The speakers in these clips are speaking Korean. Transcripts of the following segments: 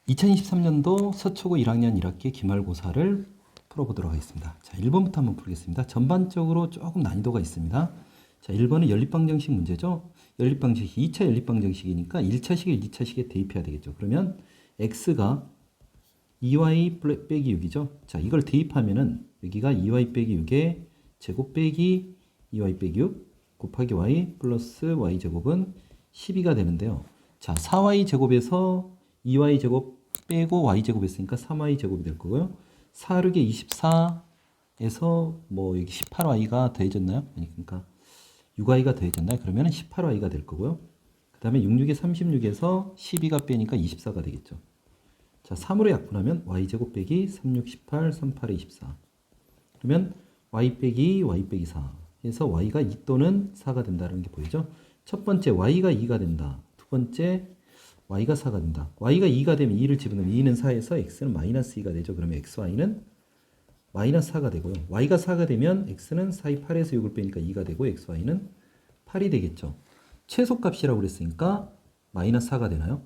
2023년도 서초고 1학년 1학기 기말고사를 풀어보도록 하겠습니다. 자, 1번부터 한번 풀겠습니다. 전반적으로 조금 난이도가 있습니다. 자, 1번은 연립방정식 문제죠. 연립방정식, 2차 연립방정식이니까 1차식을 2차식에 대입해야 되겠죠. 그러면 x가 2y 빼기 6이죠. 자, 이걸 대입하면은 여기가 2y 빼기 6의 제곱 빼기 2y 빼기 6 곱하기 y 플러스 y 제곱은 12가 되는데요. 자, 4y 제곱에서 2y 제곱 빼고 y 제곱 했으니까 3y 제곱이 될 거고요. 4, 6에 24에서 뭐 여기 18y가 더해졌나요? 아니, 그러니까 6y가 더해졌나요? 그러면 18y가 될 거고요. 그 다음에 6, 6에 36에서 12가 빼니까 24가 되겠죠. 자, 3으로 약분하면 y제곱 빼기 3, 6, 18, 3, 8에 24. 그러면 y 빼기 y 빼기 4 해서 y가 2 또는 4가 된다는 게 보이죠? 첫 번째 y가 2가 된다. 두 번째 y가 4가 된다. y가 2가 되면 2를 집어넣으면 2는 4에서 x는 마이너스 2가 되죠. 그러면 xy는 마이너스 4가 되고요. y가 4가 되면 x는 4의 8에서 6을 빼니까 2가 되고 xy는 8이 되겠죠. 최소값이라고 그랬으니까 마이너스 4가 되나요?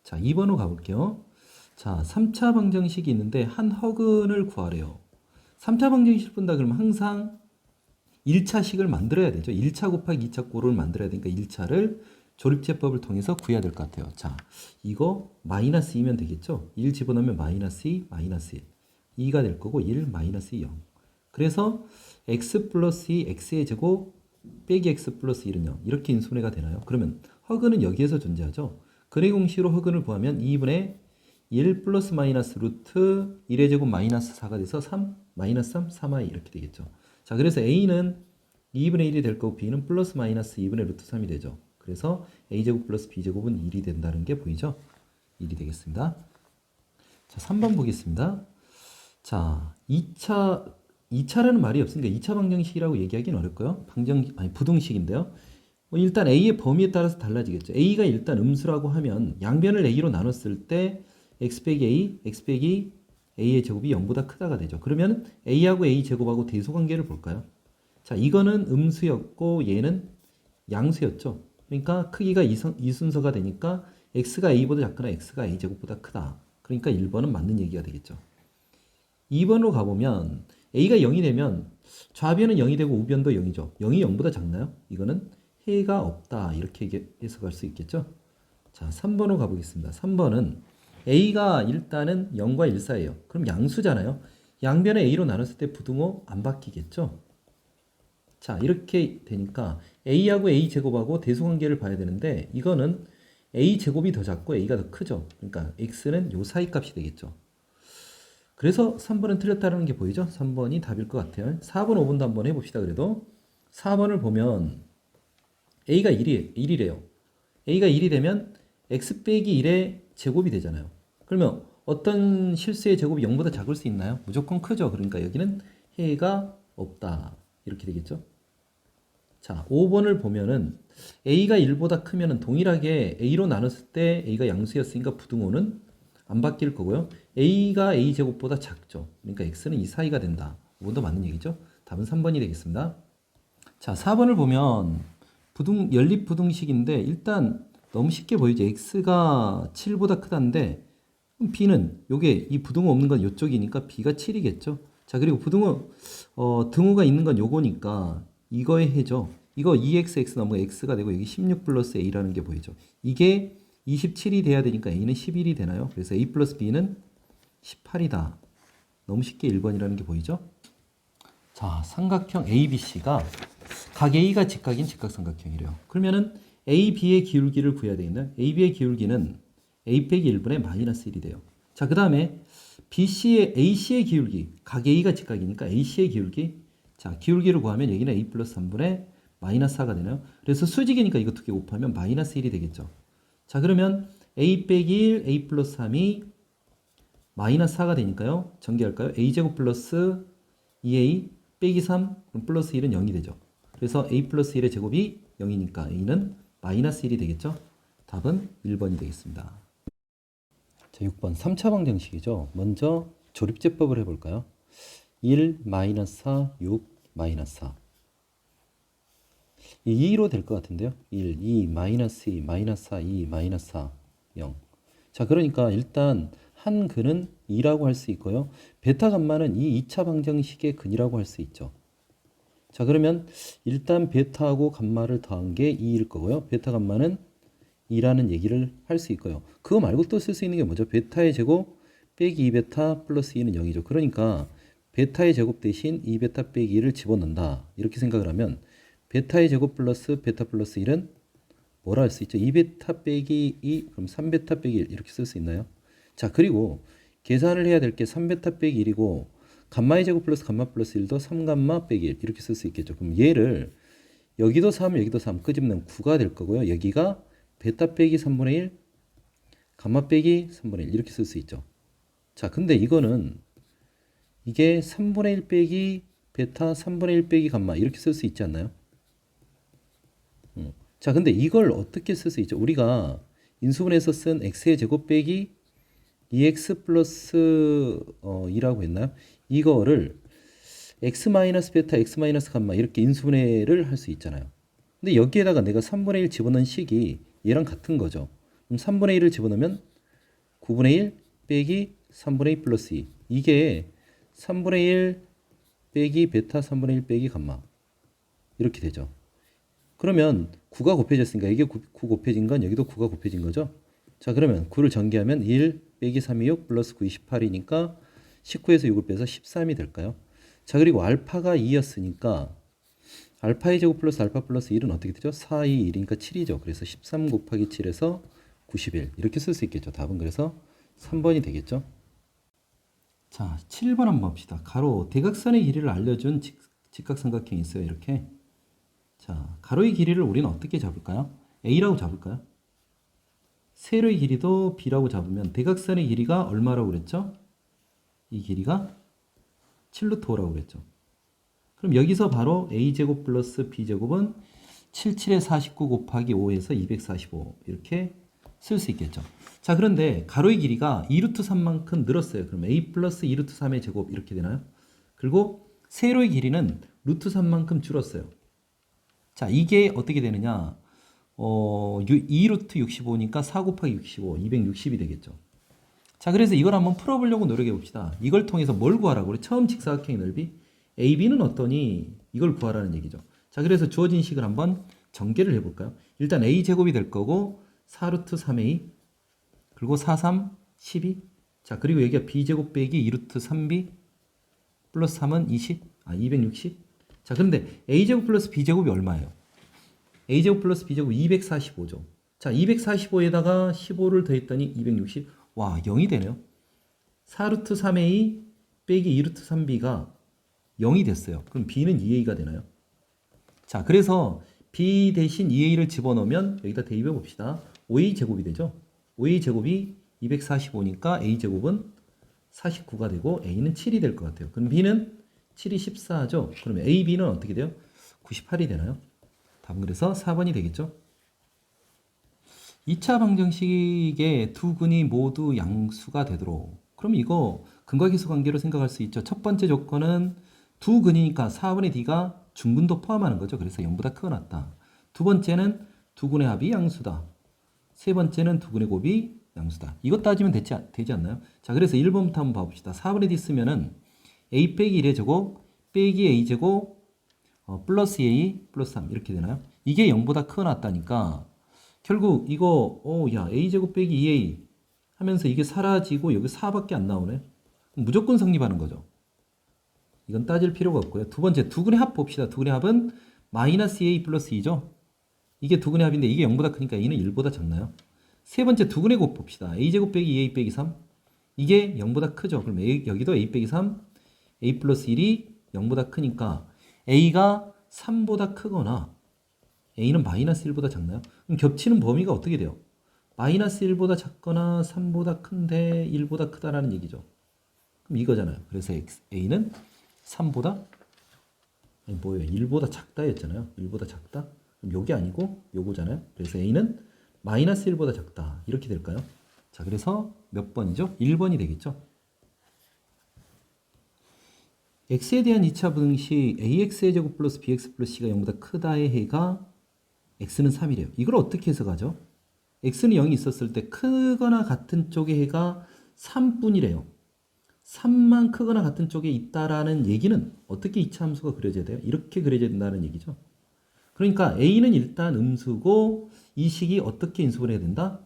자, 2번으로 가볼게요. 자, 3차 방정식이 있는데 한 허근을 구하래요. 3차 방정식을 푼다 그러면 항상 1차식을 만들어야 되죠. 1차 곱하기 2차 꼴을 만들어야 되니까 1차를 조립제법을 통해서 구해야 될 것 같아요. 자, 이거 마이너스 2면 되겠죠? 1 집어넣으면 마이너스 2, 마이너스 1. 2가 될 거고 1, 마이너스 0. 그래서 x 플러스 2, x의 제곱 빼기 x 플러스 1은 0. 이렇게 인수분해가 되나요? 그러면 허근은 여기에서 존재하죠. 근해 공식으로 허근을 구하면 2분의 1 플러스 마이너스 루트 1의 제곱 마이너스 4가 돼서 3, 마이너스 3, 3i 이렇게 되겠죠. 자, 그래서 a는 2분의 1이 될 거고 b는 플러스 마이너스 2분의 루트 3이 되죠. 그래서 a제곱 플러스 b제곱은 1이 된다는 게 보이죠? 1이 되겠습니다. 자, 3번 보겠습니다. 자, 2차라는 말이 없으니까 2차 방정식이라고 얘기하기는 어렵고요. 부등식인데요. 일단 a의 범위에 따라서 달라지겠죠. a가 일단 음수라고 하면 양변을 a로 나눴을 때 x 빼기 a, x 빼기 a의 제곱이 0보다 크다가 되죠. 그러면 a하고 a 제곱하고 대소관계를 볼까요? 자, 이거는 음수였고 얘는 양수였죠. 그러니까 크기가 이순서가 되니까 x가 a보다 작거나 x가 a 제곱보다 크다. 그러니까 1번은 맞는 얘기가 되겠죠. 2번으로 가보면 a가 0이 되면 좌변은 0이 되고 우변도 0이죠. 0이 0보다 작나요? 이거는 해가 없다. 이렇게 해석할 수 있겠죠. 자, 3번으로 가보겠습니다. 3번은 a가 일단은 0과 1 사이에요. 그럼 양수잖아요. 양변을 a로 나눴을 때 부등호 안 바뀌겠죠. 자, 이렇게 되니까 a하고 a 제곱하고 대소관계를 봐야 되는데 이거는 a 제곱이 더 작고 a가 더 크죠. 그러니까 x는 요 사이 값이 되겠죠. 그래서 3번은 틀렸다는 게 보이죠? 3번이 답일 것 같아요. 4번, 5번도 한번 해봅시다. 그래도 4번을 보면 a가 1이래요. a가 1이 되면 x 빼기 1의 제곱이 되잖아요. 그러면 어떤 실수의 제곱이 0보다 작을 수 있나요? 무조건 크죠. 그러니까 여기는 해가 없다. 이렇게 되겠죠. 자, 5번을 보면은 a가 1보다 크면은 동일하게 a로 나눴을 때 a가 양수였으니까 부등호는 안 바뀔 거고요. a가 a 제곱보다 작죠. 그러니까 x는 이 사이가 된다. 5번도 맞는 얘기죠. 답은 3번이 되겠습니다. 자, 4번을 보면 연립 부등식인데 일단 너무 쉽게 보이죠. x가 7보다 크다는데 b는 요게 이 부등호 없는 건 요쪽이니까 b가 7이겠죠. 자, 그리고 부등호 등호가 있는 건 요거니까 이거의 해죠. 이거 2x 넘어 x가 되고 여기 16 플러스 a라는 게 보이죠. 이게 27이 돼야 되니까 a는 11이 되나요? 그래서 a 플러스 b는 18이다. 너무 쉽게 1번이라는 게 보이죠? 자, 삼각형 ABC가 각 A가 직각인 직각삼각형이래요. 그러면은 AB의 기울기를 구해야 되겠나요? AB의 기울기는 A 빼기 1분의 마이너스 1이 돼요. 자, 그 다음에 AC의 기울기, 각 A가 직각이니까 AC의 기울기. 자, 기울기를 구하면 여기는 A 플러스 3분의 마이너스 4가 되나요? 그래서 수직이니까 이거 두 개 곱하면 마이너스 1이 되겠죠. 자, 그러면 A 빼기 1, A 플러스 3이 마이너스 4가 되니까요. 전개할까요? A제곱 플러스 2A 빼기 3, 그럼 플러스 1은 0이 되죠. 그래서 A 플러스 1의 제곱이 0이니까 A는 마이너스 1이 되겠죠. 답은 1번이 되겠습니다. 자, 6번 3차 방정식이죠. 먼저 조립제법을 해볼까요? 1, 마이너스 4, 6, 마이너스 4. 2로 될 것 같은데요. 1, 2, 마이너스 2, 마이너스 4, 2, 마이너스 4, 0. 자, 그러니까 일단 한 근은 2라고 할 수 있고요. 베타 감마는 이 2차 방정식의 근이라고 할 수 있죠. 자, 그러면 일단 베타하고 감마를 더한 게 2일 거고요. 베타 감마는 2라는 얘기를 할 수 있고요. 그거 말고 또 쓸 수 있는 게 뭐죠? 베타의 제곱 빼기 2베타 플러스 2는 0이죠. 그러니까 베타의 제곱 대신 2베타 빼기 2를 집어넣는다. 이렇게 생각을 하면 베타의 제곱 플러스 베타 플러스 1은 뭐라 할 수 있죠? 2베타 빼기 2, 그럼 3베타 빼기 1 이렇게 쓸 수 있나요? 자, 그리고 계산을 해야 될 게 3베타 빼기 1이고 감마의 제곱 플러스 감마 플러스 1도 3감마 빼기 1 이렇게 쓸 수 있겠죠. 그럼 얘를 여기도 3, 여기도 3 끄집으면 9가 될 거고요. 여기가 베타 빼기 3분의 1, 감마 빼기 3분의 1 이렇게 쓸 수 있죠. 자, 근데 이거는 이게 3분의 1 빼기 베타 3분의 1 빼기 감마 이렇게 쓸 수 있지 않나요? 자, 근데 이걸 어떻게 쓸 수 있죠? 우리가 인수분해에서 쓴 x의 제곱 빼기 2x 플러스 2라고 했나요? 이거를 x 마이너스 베타 x 마이너스 감마 이렇게 인수분해를 할 수 있잖아요. 근데 여기에다가 내가 3분의 1 집어넣은 식이 얘랑 같은 거죠. 그럼 3분의 1을 집어넣으면 9분의 1 빼기 3분의 2 플러스 2 이게 3분의 1 빼기 베타 3분의 1 빼기 감마 이렇게 되죠. 그러면 9가 곱해졌으니까 이게 9 곱해진 건 여기도 9가 곱해진 거죠. 자, 그러면 9를 전개하면 1 빼기 3이 6 플러스 9이 18이니까 19에서 6을 빼서 13이 될까요? 자, 그리고 알파가 2였으니까 알파의 제곱 플러스 알파 플러스 1은 어떻게 되죠? 4, 2, 1이니까 7이죠. 그래서 13 곱하기 7에서 91 이렇게 쓸 수 있겠죠. 답은 그래서 3번이 되겠죠. 자, 7번 한번 봅시다. 가로 대각선의 길이를 알려준 직각삼각형이 있어요. 이렇게. 자, 가로의 길이를 우리는 어떻게 잡을까요? A라고 잡을까요? 세로의 길이도 B라고 잡으면 대각선의 길이가 얼마라고 그랬죠? 이 길이가 7루트 5라고 그랬죠. 그럼 여기서 바로 A제곱 플러스 B제곱은 77에 49 곱하기 5에서 245 이렇게 쓸 수 있겠죠. 자, 그런데 가로의 길이가 2루트 3만큼 늘었어요. 그럼 A 플러스 2루트 3의 제곱 이렇게 되나요? 그리고 세로의 길이는 루트 3만큼 줄었어요. 자, 이게 어떻게 되느냐? 2루트 65니까 4 곱하기 65, 260이 되겠죠. 자, 그래서 이걸 한번 풀어보려고 노력해 봅시다. 이걸 통해서 뭘 구하라고 그래? 처음 직사각형의 넓이 AB는 어떠니? 이걸 구하라는 얘기죠. 자, 그래서 주어진 식을 한번 전개를 해볼까요? 일단 A제곱이 될 거고 4루트 3A 그리고 4, 3, 12 자, 그리고 여기가 B제곱 빼기 2루트 3B 플러스 3은 20, 260 자, 근데 A제곱 플러스 B제곱이 얼마예요? A제곱 플러스 B제곱 245죠. 자, 245에다가 15를 더했더니 260. 와, 0이 되네요. 4루트 3A 빼기 2루트 3B가 0이 됐어요. 그럼 B는 2A가 되나요? 자, 그래서 B 대신 2A를 집어넣으면 여기다 대입해 봅시다. 5A 제곱이 되죠. 5A 제곱이 245니까 A 제곱은 49가 되고 A는 7이 될 것 같아요. 그럼 B는 7이 14죠. 그러면 A, B는 어떻게 돼요? 98이 되나요? 답은 그래서 4번이 되겠죠. 2차 방정식의 두 근이 모두 양수가 되도록. 그럼 이거 근과계수 관계로 생각할 수 있죠. 첫 번째 조건은 두 근이니까 4분의 D가 중근도 포함하는 거죠. 그래서 0보다 크거나 같다. 두 번째는 두 근의 합이 양수다. 세 번째는 두 근의 곱이 양수다. 이것 따지면 되지 않나요? 자, 그래서 1번부터 한번 봐봅시다. 4분의 D 쓰면은 A 빼기 1의 제곱 빼기 A 제곱 플러스 A 플러스 3 이렇게 되나요? 이게 0보다 크거나 같다니까 결국 이거 야 A제곱 빼기 2A 하면서 이게 사라지고 여기 4밖에 안 나오네. 무조건 성립하는 거죠. 이건 따질 필요가 없고요. 두 번째 두근의 합 봅시다. 두근의 합은 마이너스 A 플러스 2죠. 이게 두근의 합인데 이게 0보다 크니까 A는 1보다 작나요? 세 번째 두근의 곱 봅시다. A제곱 빼기 2A 빼기 3 이게 0보다 크죠. 그럼 여기도 A 빼기 3 A 플러스 1이 0보다 크니까 A가 3보다 크거나 A는 마이너스 1보다 작나요? 그럼 겹치는 범위가 어떻게 돼요? 마이너스 1보다 작거나 3보다 큰데 1보다 크다라는 얘기죠. 그럼 이거잖아요. 그래서 A는 3보다 아니 뭐예요? 1보다 작다였잖아요. 1보다 작다? 그럼 요게 아니고 요거잖아요. 그래서 A는 마이너스 1보다 작다. 이렇게 될까요? 자, 그래서 몇 번이죠? 1번이 되겠죠? x에 대한 2차 분식 ax의 제곱 플러스 bx 플러스 c가 0보다 크다의 해가 x는 3이래요. 이걸 어떻게 해석하죠? x는 0이 있었을 때 크거나 같은 쪽의 해가 3뿐이래요. 3만 크거나 같은 쪽에 있다라는 얘기는 어떻게 이차 함수가 그려져야 돼요? 이렇게 그려져야 된다는 얘기죠. 그러니까 a는 일단 음수고 이 식이 어떻게 인수분해가 된다?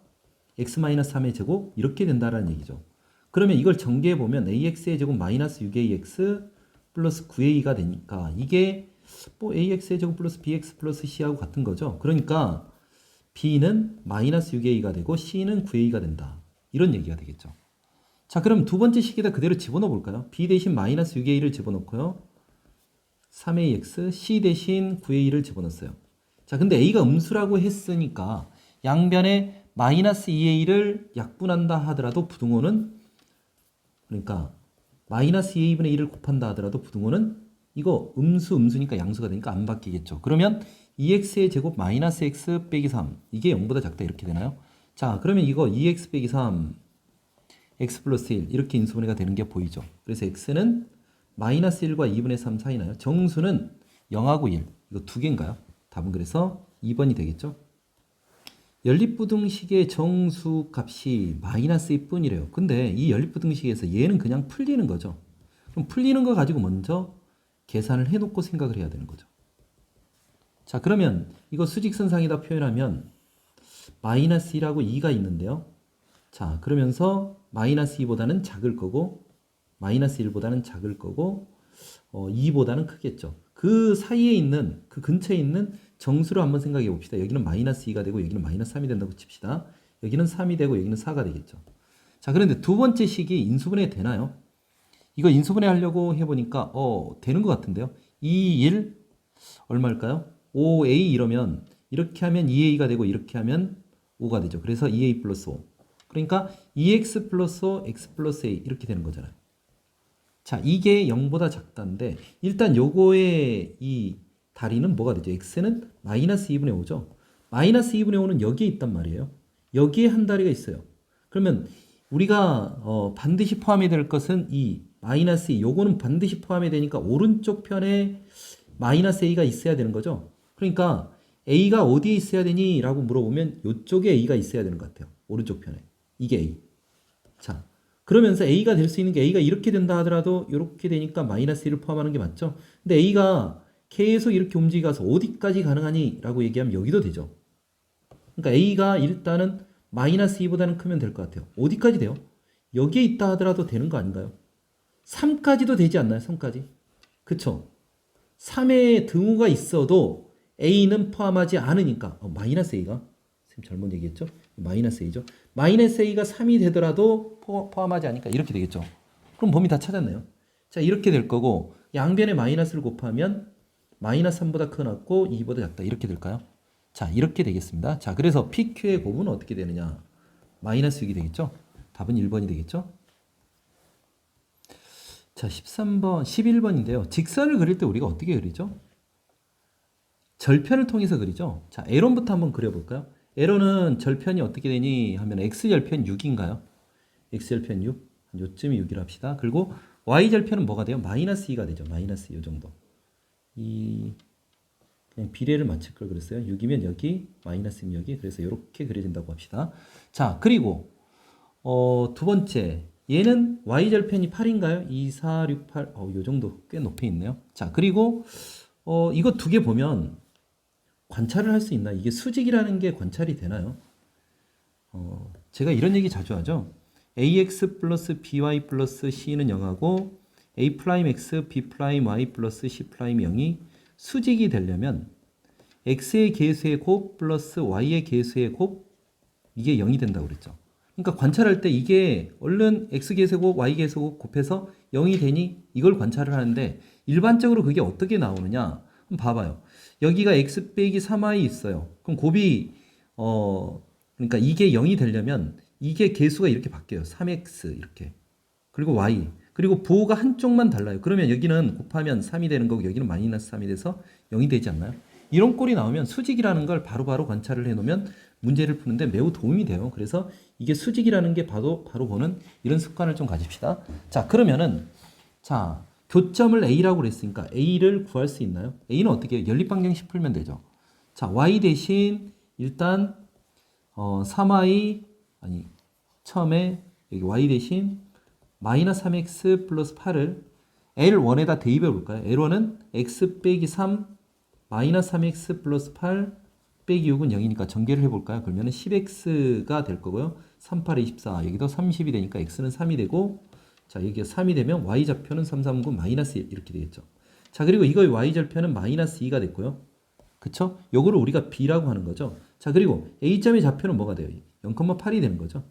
x-3의 제곱 이렇게 된다라는 얘기죠. 그러면 이걸 전개해 보면 ax의 제곱 마이너스 6ax 플러스 9a가 되니까 이게 뭐 ax의 제곱 플러스 bx 플러스 c하고 같은 거죠. 그러니까 b는 마이너스 6a가 되고 c는 9a가 된다. 이런 얘기가 되겠죠. 자, 그럼 두 번째 식에다 그대로 집어넣어 볼까요? b 대신 마이너스 6a를 집어넣고요. 3ax, c 대신 9a를 집어넣었어요. 자, 근데 a가 음수라고 했으니까 양변에 마이너스 2a를 약분한다 하더라도 부등호는, 그러니까 마이너스 2a분의 1을 곱한다 하더라도 부등호는 이거 음수니까 양수가 되니까 안 바뀌겠죠. 그러면 2x의 제곱 마이너스 x 빼기 3 이게 0보다 작다 이렇게 되나요? 자, 그러면 이거 2x 빼기 3 x 플러스 1 이렇게 인수분해가 되는 게 보이죠. 그래서 x는 마이너스 1과 2분의 3 사이나요? 정수는 0하고 1 이거 두 개인가요? 답은 그래서 2번이 되겠죠. 연립부등식의 정수 값이 마이너스 2뿐이래요. 근데 이 연립부등식에서 얘는 그냥 풀리는 거죠. 그럼 풀리는 거 가지고 먼저 계산을 해놓고 생각을 해야 되는 거죠. 자, 그러면 이거 수직선상에다 표현하면 마이너스 1하고 2가 있는데요. 자, 그러면서 마이너스 2보다는 작을 거고 마이너스 1보다는 작을 거고 2보다는 크겠죠. 그 사이에 있는 그 근처에 있는 정수를 한번 생각해 봅시다. 여기는 마이너스 2가 되고 여기는 마이너스 3이 된다고 칩시다. 여기는 3이 되고 여기는 4가 되겠죠. 자, 그런데 두 번째 식이 인수분해 되나요? 이거 인수분해 하려고 해보니까 되는 것 같은데요. 2, 1 얼마일까요? 5a 이러면 이렇게 하면 2a가 되고 이렇게 하면 5가 되죠. 그래서 2a 플러스 5. 그러니까 2x 플러스 5, x 플러스 a 이렇게 되는 거잖아요. 자, 이게 0보다 작다인데 일단 요거의 이 다리는 뭐가 되죠? x는 마이너스 2분의 5죠. 마이너스 2분의 5는 여기에 있단 말이에요. 여기에 한 다리가 있어요. 그러면 우리가 반드시 포함이 될 것은 이 마이너스 2, 요거는 반드시 포함이 되니까 오른쪽 편에 마이너스 a가 있어야 되는 거죠. 그러니까 a가 어디에 있어야 되니? 라고 물어보면 이쪽에 a가 있어야 되는 것 같아요. 오른쪽 편에. 이게 a. 자, 그러면서 a가 될 수 있는 게 a가 이렇게 된다 하더라도 이렇게 되니까 마이너스 1을 포함하는 게 맞죠. 근데 a가 계속 이렇게 움직여서 어디까지 가능하니? 라고 얘기하면 여기도 되죠. 그러니까 a가 일단은 마이너스 2보다는 크면 될 것 같아요. 어디까지 돼요? 여기에 있다 하더라도 되는 거 아닌가요? 3까지도 되지 않나요? 3까지. 그쵸? 3의 등호가 있어도 a는 포함하지 않으니까 마이너스 a가 쌤 잘못 얘기했죠? 마이너스 a죠. 마이너스 a가 3이 되더라도 포함하지 않으니까 이렇게 되겠죠. 그럼 범위 다 찾았네요. 자, 이렇게 될 거고 양변에 마이너스를 곱하면 마이너스 3보다 크고 2보다 작다 이렇게 될까요? 자, 이렇게 되겠습니다. 자, 그래서 PQ의 곱은 어떻게 되느냐? 마이너스 6이 되겠죠? 답은 1번이 되겠죠? 자, 13번, 11번인데요. 직선을 그릴 때 우리가 어떻게 그리죠? 절편을 통해서 그리죠. 자, L1부터 한번 그려볼까요? L1은 절편이 어떻게 되니 하면 X절편 6인가요? X절편 6? 요쯤이 6이라 합시다. 그리고 Y절편은 뭐가 돼요? 마이너스 2가 되죠. 마이너스 2 요 정도. 그냥 비례를 맞출 걸 그랬어요. 6이면 여기, 마이너스면 여기. 그래서 이렇게 그려진다고 합시다. 자, 그리고 두 번째. 얘는 Y절편이 8인가요? 2, 4, 6, 8. 요 정도 꽤 높이 있네요. 자, 그리고 이거 두 개 보면 관찰을 할 수 있나? 이게 수직이라는 게 관찰이 되나요? 제가 이런 얘기 자주 하죠. ax 플러스 by 플러스 c는 0하고 a 프라임 x, b 프라임 y 플러스 c 프라임 0이 수직이 되려면 x의 계수의 곱 플러스 y의 계수의 곱 이게 0이 된다고 그랬죠. 그러니까 관찰할 때 이게 얼른 x 계수곱, y 계수곱 곱해서 0이 되니 이걸 관찰을 하는데 일반적으로 그게 어떻게 나오느냐? 한번 봐봐요. 여기가 x 빼기 3y 있어요. 그럼 곱이 그러니까 이게 0이 되려면 이게 계수가 이렇게 바뀌어요. 3x 이렇게. 그리고 y. 그리고 부호가 한쪽만 달라요. 그러면 여기는 곱하면 3이 되는 거고 여기는 마이너스 3이 돼서 0이 되지 않나요? 이런 꼴이 나오면 수직이라는 걸 바로바로 관찰을 해놓으면 문제를 푸는데 매우 도움이 돼요. 그래서 이게 수직이라는 게 바로 보는 이런 습관을 좀 가집시다. 자, 그러면은 자, 교점을 A라고 그랬으니까 A를 구할 수 있나요? A는 어떻게 해요? 연립방정식 풀면 되죠. 자, Y 대신 일단 3y 아니 처음에 여기 y 대신 마이너스 3x 플러스 8을 L1에다 대입해 볼까요? L1은 x 빼기 3 마이너스 3x 플러스 8 빼기 6은 0이니까 전개를 해볼까요? 그러면 10x가 될 거고요. 3, 8, 24 여기도 30이 되니까 x는 3이 되고 자 여기가 3이 되면 y좌표는 3, 3, 9 마이너스 1 이렇게 되겠죠. 자 그리고 이거의 y절편은 마이너스 2가 됐고요. 그쵸? 요거를 우리가 b라고 하는 거죠. 자 그리고 a점의 좌표는 뭐가 돼요? 0,8이 되는 거죠.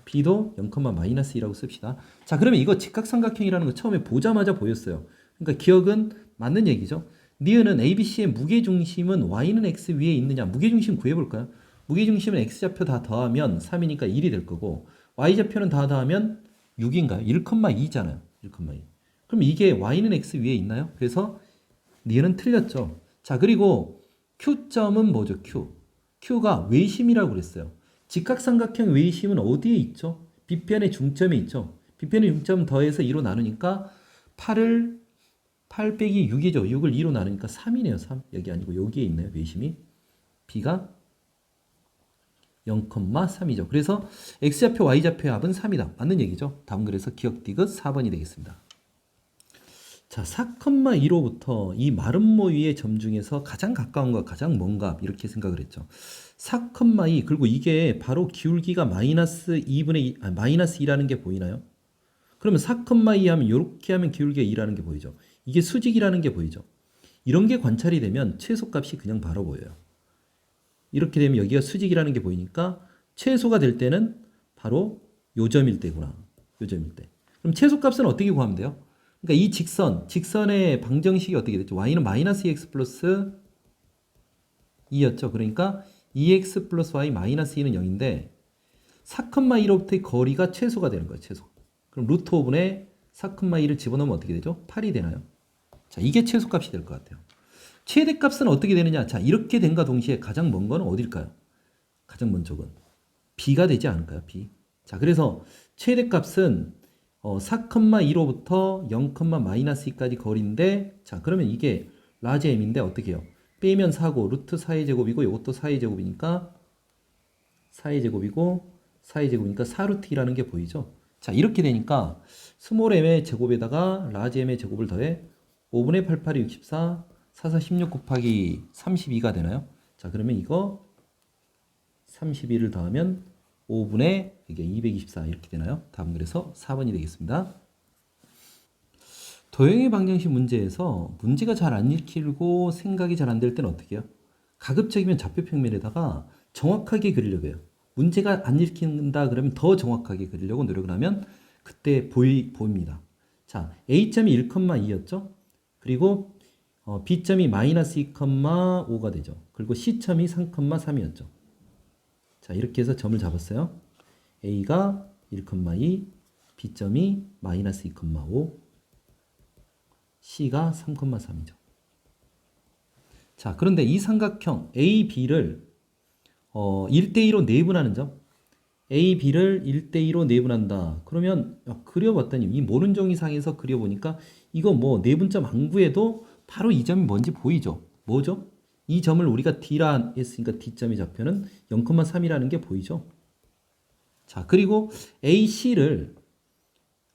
b도 0, 마이너스 2라고 씁시다. 자 그러면 이거 직각삼각형이라는 거 처음에 보자마자 보였어요. 그러니까 기억은 맞는 얘기죠. 니은은 ABC의 무게중심은 y는 x 위에 있느냐. 무게중심 구해볼까요? 무게중심은 x좌표 다 더하면 3이니까 1이 될 거고 y좌표는 다 더하면 6인가요? 1,2잖아요. 1,2. 그럼 이게 y는 x 위에 있나요? 그래서 니은은 틀렸죠. 자 그리고 Q점은 뭐죠? Q가 외심이라고 그랬어요. 직각삼각형 외심은 어디에 있죠? 빗변의 중점에 있죠. 빗변의 중점 더해서 2로 나누니까 8 빼기 6이죠. 6을 2로 나누니까 3이네요. 3. 여기 아니고 여기에 있나요? 외심이. B가 0,3이죠. 그래서 X좌표, Y좌표의 합은 3이다. 맞는 얘기죠. 다음 그래서 기억 디귿 4번이 되겠습니다. 자, 4,2로부터 이 마름모 위의 점 중에서 가장 가까운 것, 가장 먼 값 이렇게 생각을 했죠. 4,2 그리고 이게 바로 기울기가 마이너스 2분의 2, 마이너스 2라는 게 보이나요? 그러면 4,2 하면 이렇게 하면 기울기가 2라는 게 보이죠. 이게 수직이라는 게 보이죠. 이런 게 관찰이 되면 최소값이 그냥 바로 보여요. 이렇게 되면 여기가 수직이라는 게 보이니까 최소가 될 때는 바로 요점일 때구나. 요점일 때. 그럼 최소값은 어떻게 구하면 돼요? 그러니까 이 직선의 방정식이 어떻게 됐죠? y는 마이너스 2x 플러스 2였죠. 그러니까 2x 플러스 y 마이너스 2는 0인데 4,2로부터의 거리가 최소가 되는 거예요. 최소. 그럼 루트 5분의 4,2를 집어넣으면 어떻게 되죠? 8이 되나요? 자, 이게 최소값이 될 것 같아요. 최대값은 어떻게 되느냐? 자, 이렇게 된과 동시에 가장 먼 거는 어딜까요? 가장 먼 쪽은 b가 되지 않을까요? b. 자, 그래서 최대값은 4,2로부터 0, 마이너스 2까지 거리인데 자, 그러면 이게 라지 m인데 어떻게 해요? 빼면 4고 루트 4의 제곱이고 이것도 4의 제곱이니까 4의 제곱이고 4의 제곱이니까 4루트 2라는 게 보이죠? 자, 이렇게 되니까 스몰 m의 제곱에다가 라지 m의 제곱을 더해 5분의 8, 8이 64, 4, 4, 16 곱하기 32가 되나요? 자, 그러면 이거 32를 더하면 5분의 이게 224 이렇게 되나요? 다음 그래서 4번이 되겠습니다. 도형의 방정식 문제에서 문제가 잘 안 읽히고 생각이 잘 안 될 때는 어떻게 해요? 가급적이면 좌표 평면에다가 정확하게 그리려고 해요. 문제가 안 읽힌다 그러면 더 정확하게 그리려고 노력을 하면 그때 보입니다. 자, A점이 1,2였죠? 그리고 B점이 마이너스 2,5가 되죠. 그리고 C점이 3,3이었죠. 자, 이렇게 해서 점을 잡았어요. A가 1,2, B점이 마이너스 2,5, C가 3,3이죠. 자, 그런데 이 삼각형 A, B를 1대2로 내분하는 점. A, B를 1대2로 내분한다. 그러면 그려봤더니 이 모른종이상에서 그려보니까 이거 뭐 내분점 안 구해도 바로 이 점이 뭔지 보이죠? 뭐죠? 이 점을 우리가 D라 했으니까 D점의 좌표는 0,3이라는 게 보이죠? 자, 그리고 AC를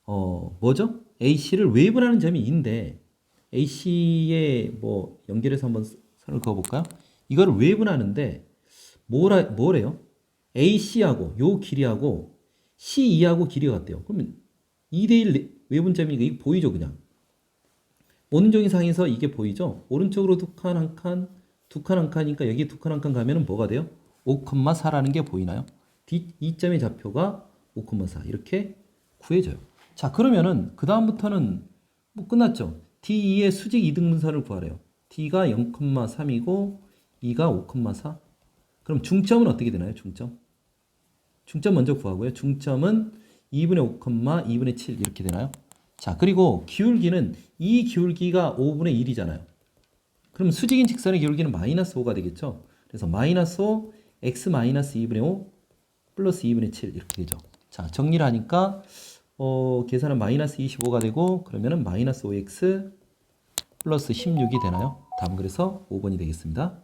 뭐죠? AC를 외분하는 점이 E인데 AC에 뭐 연결해서 한번 선을 그어볼까요? 이거를 외분하는데 뭐래요? AC하고 요 길이하고 C2하고 길이가 같대요. 그러면 2대1 외분점이니까 이거 보이죠, 그냥. 모른종이상에서 이게 보이죠? 오른쪽으로 두 칸 한 칸, 두 칸 한 칸이니까 여기 두 칸 한 칸 가면은 뭐가 돼요? 5,4라는 게 보이나요? D점의 좌표가 5,4 이렇게 구해져요. 자, 그러면은 그 다음부터는 뭐 끝났죠? D2의 수직 이등분선을 구하래요. D가 0,3이고 E가 5,4. 그럼 중점은 어떻게 되나요? 중점 먼저 구하고요. 중점은 2분의 5, 2분의 7 이렇게 되나요? 자, 그리고 기울기는 이 기울기가 5분의 1이잖아요. 그럼 수직인 직선의 기울기는 마이너스 5가 되겠죠. 그래서 마이너스 5, x 마이너스 2분의 5 플러스 2분의 7 이렇게 되죠. 자, 정리를 하니까 계산은 마이너스 25가 되고 그러면은 마이너스 5x 플러스 16이 되나요? 다음 그래서 5번이 되겠습니다.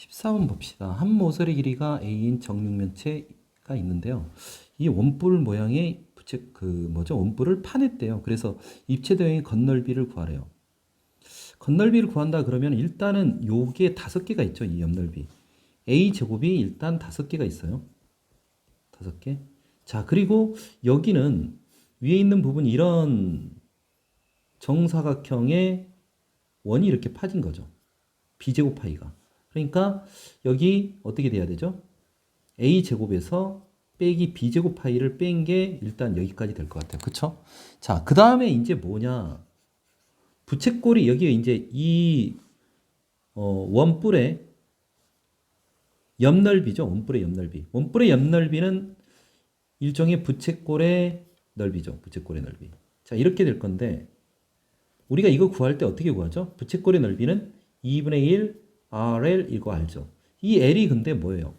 14번 봅시다. 한 모서리 길이가 a인 정육면체가 있는데요. 이 원뿔 모양의 원뿔을 파냈대요. 그래서 입체 도형의 건널비를 구하래요. 건널비를 구한다 그러면 일단은 요게 5개가 있죠. 이 옆넓이. a 제곱이 일단 5개가 있어요. 5개. 자, 그리고 여기는 위에 있는 부분 이런 정사각형의 원이 이렇게 파진 거죠. b제곱 파이가. 그러니까 여기 어떻게 돼야 되죠? a제곱에서 빼기 b제곱 파이를 뺀 게 일단 여기까지 될 것 같아요. 그쵸? 자, 그 다음에 이제 뭐냐. 부채꼴이 여기에 이제 이 원뿔의 옆넓이죠. 원뿔의 옆넓이. 원뿔의 옆넓이는 일종의 부채꼴의 넓이죠. 부채꼴의 넓이. 자, 이렇게 될 건데 우리가 이거 구할 때 어떻게 구하죠? 부채꼴의 넓이는 2분의 1 RL 이거 알죠? 이 L이 근데 뭐예요?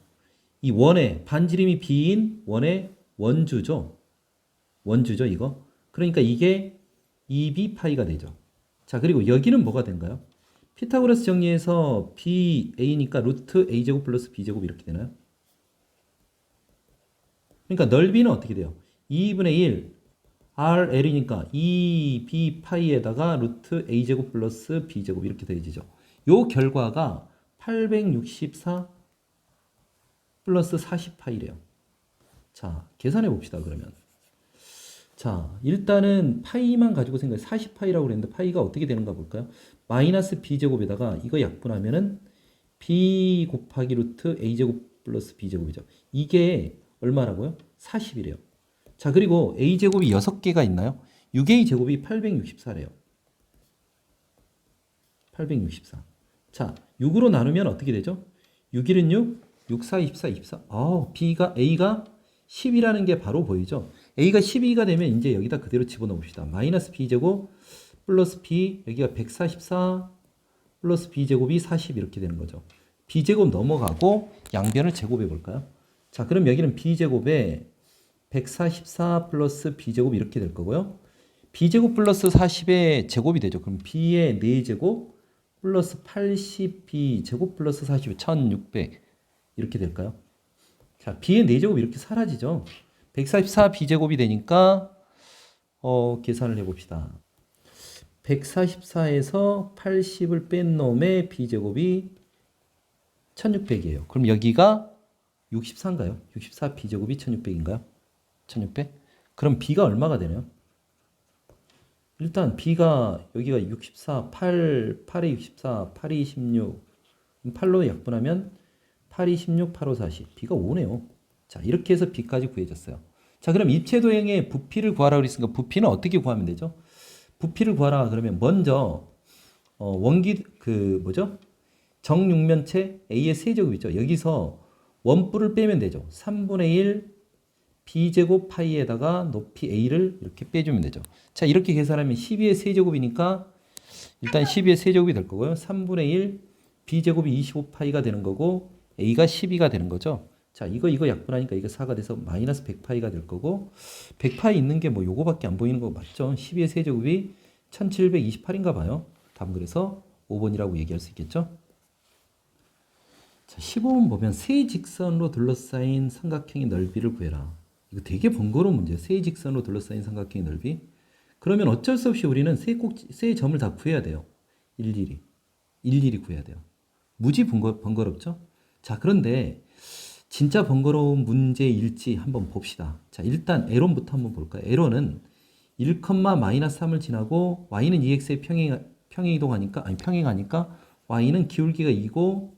이 원의 반지름이 B인 원의 원주죠. 원주죠, 이거. 그러니까 이게 2B 파이가 되죠. 자, 그리고 여기는 뭐가 된가요? 피타고라스 정리해서 BA니까 루트 A제곱 플러스 B제곱 이렇게 되나요? 그러니까 넓이는 어떻게 돼요? 2분의 1 RL이니까 2B 파이에다가 루트 A제곱 플러스 B제곱 이렇게 되어지죠. 요 결과가 864 플러스 40파이래요. 자, 계산해 봅시다, 그러면. 자, 일단은 파이만 가지고 생각해. 40파이라고 그랬는데 파이가 어떻게 되는가 볼까요? 마이너스 b제곱에다가 이거 약분하면은 b 곱하기 루트 a제곱 플러스 b제곱이죠. 이게 얼마라고요? 40이래요. 자, 그리고 a제곱이 6개가 있나요? 6a제곱이 864래요. 864. 자, 6으로 나누면 어떻게 되죠? 6일은 6, 6, 4, 24, 24. A가 10이라는 게 바로 보이죠? A가 12가 되면 이제 여기다 그대로 집어넣읍시다. 마이너스 B제곱 플러스 B, 여기가 144 플러스 B제곱이 40 이렇게 되는 거죠. B제곱 넘어가고 양변을 제곱해 볼까요? 자, 그럼 여기는 B제곱에 144 플러스 B제곱 이렇게 될 거고요. B제곱 플러스 40의 제곱이 되죠. 그럼 B의 4제곱 플러스 80B 제곱 플러스 40이 1600 이렇게 될까요? 자, B의 4제곱 이렇게 사라지죠. 144 B제곱이 되니까 계산을 해봅시다. 144에서 80을 뺀 놈의 B제곱이 1600이에요. 그럼 여기가 64인가요? 64 B제곱이 1600인가요? 1600? 그럼 B가 얼마가 되나요? 일단 B가 여기가 64, 8에 64, 8이 26 8로 약분하면 8이 16, 8호 40 B가 5네요. 자, 이렇게 해서 B까지 구해졌어요. 자, 그럼 입체도형의 부피를 구하라고 그랬으니까 부피는 어떻게 구하면 되죠? 부피를 구하라 그러면 먼저 정육면체 A의 세제곱이죠. 여기서 원뿔을 빼면 되죠. 3분의 1 B제곱 파이에다가 높이 A를 이렇게 빼주면 되죠. 자, 이렇게 계산하면 12의 세제곱이니까 일단 12의 세제곱이 될 거고요. 3분의 1 B제곱이 25파이가 되는 거고 A가 12가 되는 거죠. 자, 이거 약분하니까 이거 4가 돼서 마이너스 100파이가 될 거고 100파이 있는 게 뭐 요거밖에 안 보이는 거 맞죠? 12의 세제곱이 1728인가 봐요. 답은 그래서 5번이라고 얘기할 수 있겠죠? 자, 15번 보면 세 직선으로 둘러싸인 삼각형의 넓이를 구해라. 이거 되게 번거로운 문제예요. 세 직선으로 둘러싸인 삼각형의 넓이. 그러면 어쩔 수 없이 우리는 세 점을 다 구해야 돼요. 일일이 구해야 돼요. 무지 번거롭죠? 자, 그런데 진짜 번거로운 문제일지 한번 봅시다. 자, 일단 L원부터 한번 볼까요? L원은 1, 마이너스 3을 지나고 y는 2x의 평행하니까 y는 기울기가 2고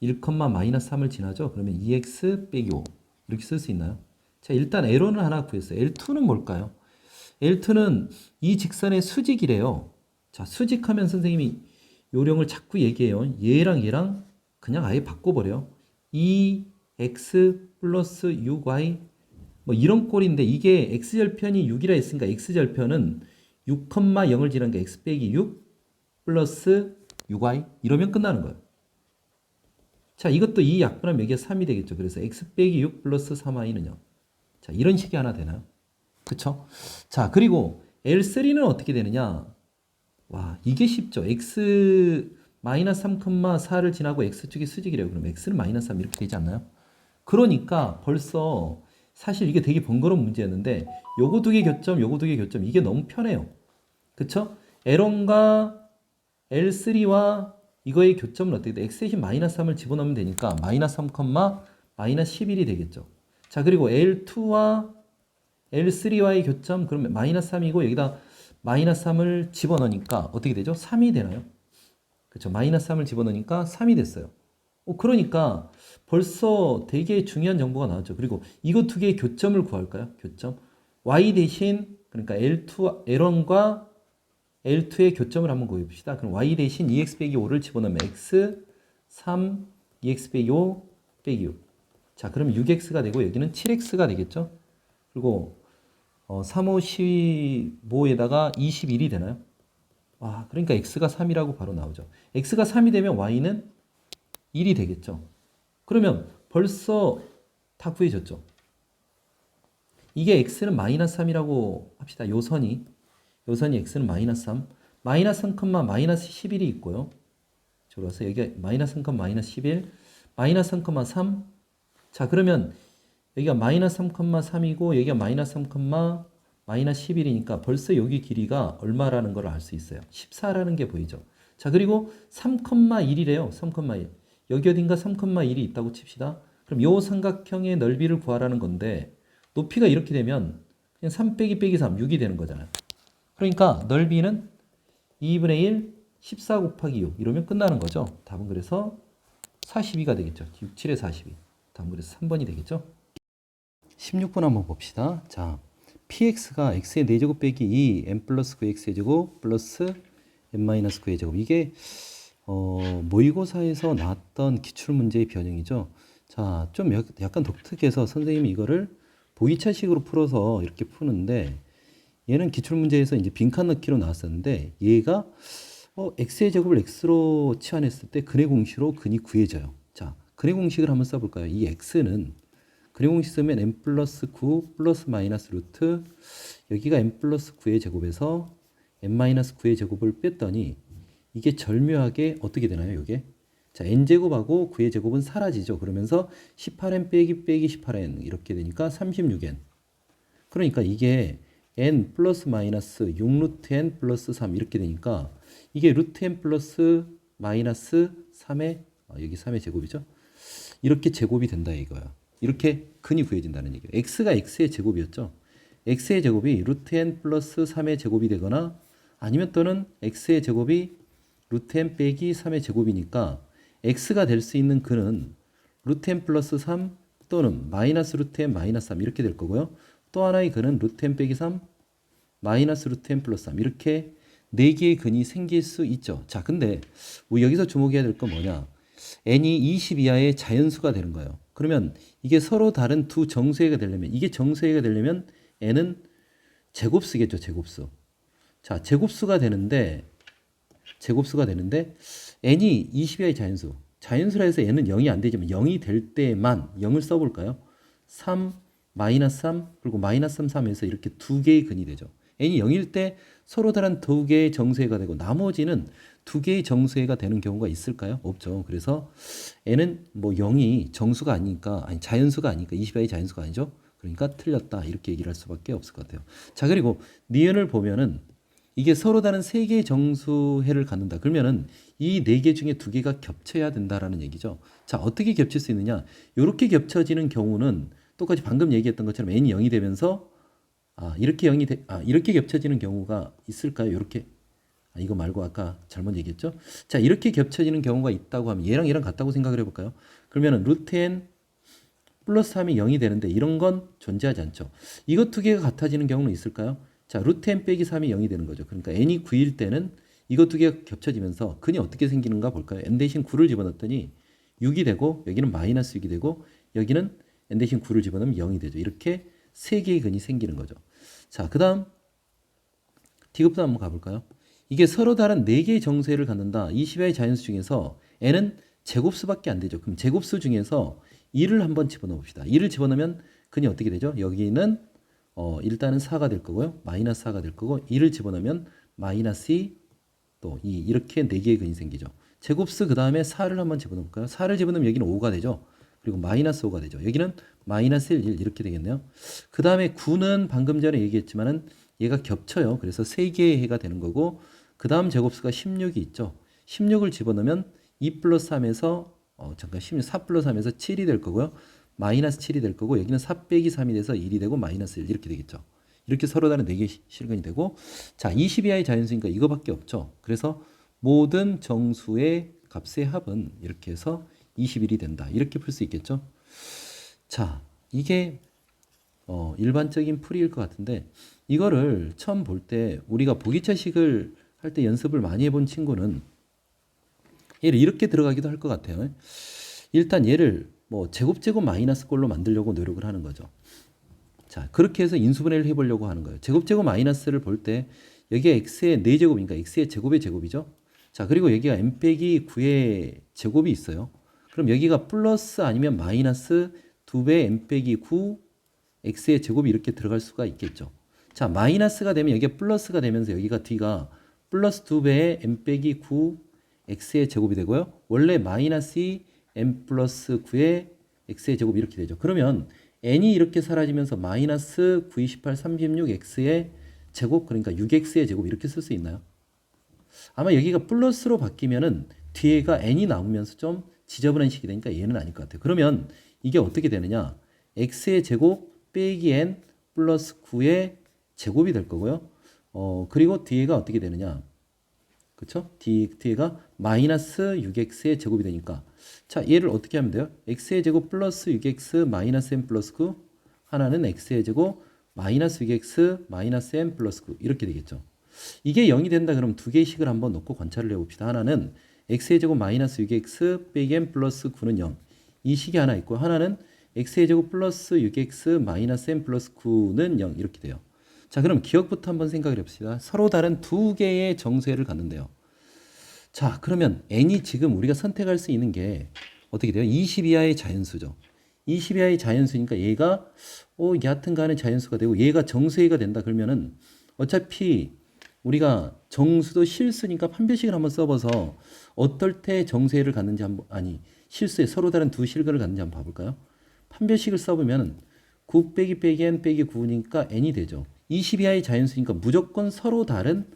1, 마이너스 3을 지나죠. 그러면 2x 빼기 5 이렇게 쓸 수 있나요? 자, 일단 L1을 하나 구했어요. L2는 뭘까요? L2는 이 직선의 수직이래요. 자, 수직하면 선생님이 요령을 자꾸 얘기해요. 얘랑 그냥 아예 바꿔버려요. 2x 플러스 6y 뭐 이런 꼴인데 이게 x절편이 6이라 했으니까 x절편은 6, 0을 지나니까 x 빼기 6 플러스 6y 이러면 끝나는 거예요. 자, 이것도 이 약분하면 여기가 3이 되겠죠. 그래서 x 빼기 6 플러스 3y는요. 자, 이런 식이 하나 되나요? 그쵸? 자, 그리고 L3는 어떻게 되느냐? 와, 이게 쉽죠. x 마이너스 3,4를 지나고 x축이 수직이래요. 그럼 x는 마이너스 3 이렇게 되지 않나요? 그러니까 벌써 사실 이게 되게 번거로운 문제였는데 요거 두 개 교점, 요거 두 개 교점 이게 너무 편해요. 그쵸? L1과 L3와 이거의 교점은 어떻게 돼? x 대신 마이너스 3을 집어넣으면 되니까 마이너스 3, 마이너스 11이 되겠죠. 자, 그리고 L2와 L3와의 교점 그러면 마이너스 3이고 여기다 마이너스 3을 집어넣으니까 어떻게 되죠? 3이 되나요? 그쵸? 마이너스 3을 집어넣으니까 3이 됐어요. 그러니까 벌써 되게 중요한 정보가 나왔죠. 그리고 이거 두 개의 교점을 구할까요? 교점. y 대신 그러니까 L1과 L2의 교점을 한번 구해봅시다. 그럼 y 대신 2x 빼기 5를 집어넣으면 x 3 2x 빼기 5 빼기 6. 자, 그럼 6x가 되고 여기는 7x가 되겠죠? 그리고 3, 5, 15에다가 21이 되나요? 와, 그러니까 x가 3이라고 바로 나오죠. x가 3이 되면 y는 1이 되겠죠. 그러면 벌써 다 구해졌죠. 이게 x는 마이너스 3이라고 합시다. 요선이 x는 마이너스 3, 마이너스 3, 마이너스 11이 있고요. 저로서 여기가 마이너스 3, 마이너스 11, 마이너스 3, 3. 자, 그러면 여기가 마이너스 3, 3이고 여기가 마이너스 3, 마이너스 11이니까 벌써 여기 길이가 얼마라는 걸 알 수 있어요. 14라는 게 보이죠. 자, 그리고 3,1이래요. 3,1. 여기 어딘가 3,1이 있다고 칩시다. 그럼 요 삼각형의 넓이를 구하라는 건데 높이가 이렇게 되면 그냥 3 빼기 빼기 3, 6이 되는 거잖아요. 그러니까 넓이는 2분의 1, 14 곱하기 6 이러면 끝나는 거죠. 답은 그래서 42가 되겠죠. 6, 7에 42. 답은 그래서 3번이 되겠죠. 16번 한번 봅시다. 자, px가 x의 4제곱 빼기 2, n 플러스 9x의 제곱 플러스 n 마이너스 9의 제곱. 이게 모의고사에서 나왔던 기출문제의 변형이죠. 자, 좀 약간 독특해서 선생님이 이거를 보기차식으로 풀어서 이렇게 푸는데 얘는 기출문제에서 이제 빈칸 넣기로 나왔었는데 얘가 x의 제곱을 x로 치환했을 때 근의 공식으로 근이 구해져요. 자, 근의 공식을 한번 써볼까요? 이 x는 근의 공식 쓰면 n 플러스 9 플러스 마이너스 루트 여기가 n 플러스 9의 제곱에서 n 마이너스 9의 제곱을 뺐더니 이게 절묘하게 어떻게 되나요? 이게 자, n제곱하고 9의 제곱은 사라지죠. 그러면서 18n 빼기 빼기 18n 이렇게 되니까 36n. 그러니까 이게 n 플러스 마이너스 6루트 n 플러스 3 이렇게 되니까 이게 루트 n 플러스 마이너스 3의 여기 3의 제곱이죠. 이렇게 제곱이 된다 이거야. 이렇게 근이 구해진다는 얘기예요. x가 x의 제곱이었죠. x의 제곱이 루트 n 플러스 3의 제곱이 되거나 아니면 또는 x의 제곱이 루트 n 빼기 3의 제곱이니까 x가 될 수 있는 근은 루트 n 플러스 3 또는 마이너스 루트 n 마이너스 3 이렇게 될 거고요. 또 하나의 근은 루트 n 빼기 3 마이너스 루트 n 플러스 3 이렇게 4개의 근이 생길 수 있죠. 자, 근데 우리 여기서 주목해야 될 건 뭐냐? n이 20 이하의 자연수가 되는 거예요. 그러면 이게 서로 다른 두 정수해가 되려면 이게 정수해가 되려면 n은 제곱수겠죠. 제곱수. 자, 제곱수가 되는데 n이 20 이하의 자연수. 자연수라 해서 n은 0이 안 되지만 0이 될 때만 0을 써볼까요? 3, 마이너스 3, 그리고 마이너스 3, 3에서 이렇게 두 개의 근이 되죠. n이 0일 때 서로 다른 두 개의 정수해가 되고 나머지는 두 개의 정수해가 되는 경우가 있을까요? 없죠. 그래서 n은 뭐 0이 정수가 아니니까 아니 자연수가 아니니까 20이하의 자연수가 아니죠. 그러니까 틀렸다 이렇게 얘기를 할 수밖에 없을 것 같아요. 자, 그리고 니은을 보면은 이게 서로 다른 세 개의 정수해를 갖는다. 그러면은 이 네 개 중에 두 개가 겹쳐야 된다라는 얘기죠. 자, 어떻게 겹칠 수 있느냐? 이렇게 겹쳐지는 경우는 똑같이 방금 얘기했던 것처럼 n이 0이 되면서 이렇게 겹쳐지는 경우가 있을까요? 이렇게 이거 말고 아까 잘못 얘기했죠? 자, 이렇게 겹쳐지는 경우가 있다고 하면 얘랑 같다고 생각을 해볼까요? 그러면은 루트 n 플러스 3이 0이 되는데 이런 건 존재하지 않죠. 이것 두 개가 같아지는 경우는 있을까요? 자, 루트 n 빼기 3이 0이 되는 거죠. 그러니까 n이 9일 때는 이것 두 개가 겹쳐지면서 근이 어떻게 생기는가 볼까요? n 대신 9를 집어넣었더니 6이 되고 여기는 마이너스 6이 되고 여기는 n 대신 9를 집어넣으면 0이 되죠. 이렇게 세 개의 근이 생기는 거죠. 자, 그 다음 D급도 한번 가볼까요? 이게 서로 다른 4개의 정수해를 갖는다. 20의 자연수 중에서 n은 제곱수밖에 안 되죠. 그럼 제곱수 중에서 2를 한번 집어넣어 봅시다. 2를 집어넣으면 근이 어떻게 되죠? 여기는 일단은 4가 될 거고요. 마이너스 4가 될 거고 2를 집어넣으면 마이너스 2, 또 2 이렇게 4개의 근이 생기죠. 제곱스 그 다음에 4를 한번 집어넣을까요? 4를 집어넣으면 여기는 5가 되죠. 그리고 마이너스 5가 되죠. 여기는 마이너스 1, 1 이렇게 되겠네요. 그 다음에 9는 방금 전에 얘기했지만은 얘가 겹쳐요. 그래서 3개의 해가 되는 거고 그 다음 제곱수가 16이 있죠. 16을 집어넣으면 2 플러스 3에서 잠깐 16, 4 플러스 3에서 7이 될 거고요. 마이너스 7이 될 거고 여기는 4 빼기 3이 돼서 1이 되고 마이너스 1 이렇게 되겠죠. 이렇게 서로 다른 4개의 실근이 되고 자 20이하의 자연수니까 이거밖에 없죠. 그래서 모든 정수의 값의 합은 이렇게 해서 21이 된다. 이렇게 풀 수 있겠죠. 자 이게 일반적인 풀이일 것 같은데 이거를 처음 볼 때 우리가 보기차식을 할 때 연습을 많이 해본 친구는 얘를 이렇게 들어가기도 할 것 같아요. 일단 얘를 뭐 제곱 마이너스 꼴로 만들려고 노력을 하는 거죠. 자 그렇게 해서 인수분해를 해보려고 하는 거예요. 제곱 마이너스를 볼 때 여기가 x의 4제곱이니까 x의 제곱의 제곱이죠. 자 그리고 여기가 m 빼기 9의 제곱이 있어요. 그럼 여기가 플러스 아니면 마이너스 2배 m 빼기 9 x의 제곱이 이렇게 들어갈 수가 있겠죠. 자 마이너스가 되면 여기가 플러스가 되면서 여기가 뒤가 플러스 2배의 m 빼기 9 x의 제곱이 되고요. 원래 마이너스 2 m 플러스 9의 x의 제곱이 이렇게 되죠. 그러면 n이 이렇게 사라지면서 마이너스 9, 28, 36 x의 제곱 그러니까 6x의 제곱 이렇게 쓸 수 있나요? 아마 여기가 플러스로 바뀌면은 뒤에가 n이 나오면서 좀 지저분한 식이 되니까 얘는 아닐 것 같아요. 그러면 이게 어떻게 되느냐? x의 제곱 빼기 n 플러스 9의 제곱이 될 거고요. 그리고 뒤에가 어떻게 되느냐? 그쵸? 뒤에가 마이너스 6x의 제곱이 되니까 자 얘를 어떻게 하면 돼요? x의 제곱 플러스 6x 마이너스 n 플러스 9 하나는 x의 제곱 마이너스 6x 마이너스 n 플러스 9 이렇게 되겠죠. 이게 0이 된다 그러면 두 개의 식을 한번 놓고 관찰을 해봅시다. 하나는 x의 제곱 마이너스 6x 빼기 n 플러스 9는 0. 이 식이 하나 있고 하나는 x의 제곱 플러스 6x 마이너스 n 플러스 9는 0 이렇게 돼요. 자 그럼 기억부터 한번 생각을 해봅시다. 서로 다른 두 개의 정수해를 갖는데요. 자 그러면 n이 지금 우리가 선택할 수 있는 게 어떻게 돼요? 20 이하의 자연수죠. 20 이하의 자연수니까 얘가 얕은 간의 자연수가 되고 얘가 정수해가 된다 그러면은 어차피 우리가 정수도 실수니까 판별식을 한번 써봐서 어떨 때 정수해를 갖는지 한번 실수에 서로 다른 두 실근을 갖는지 한번 봐볼까요? 판별식을 써보면 9 빼기 빼기 n 빼기 9니까 n이 되죠. 20 이하의 자연수니까 무조건 서로 다른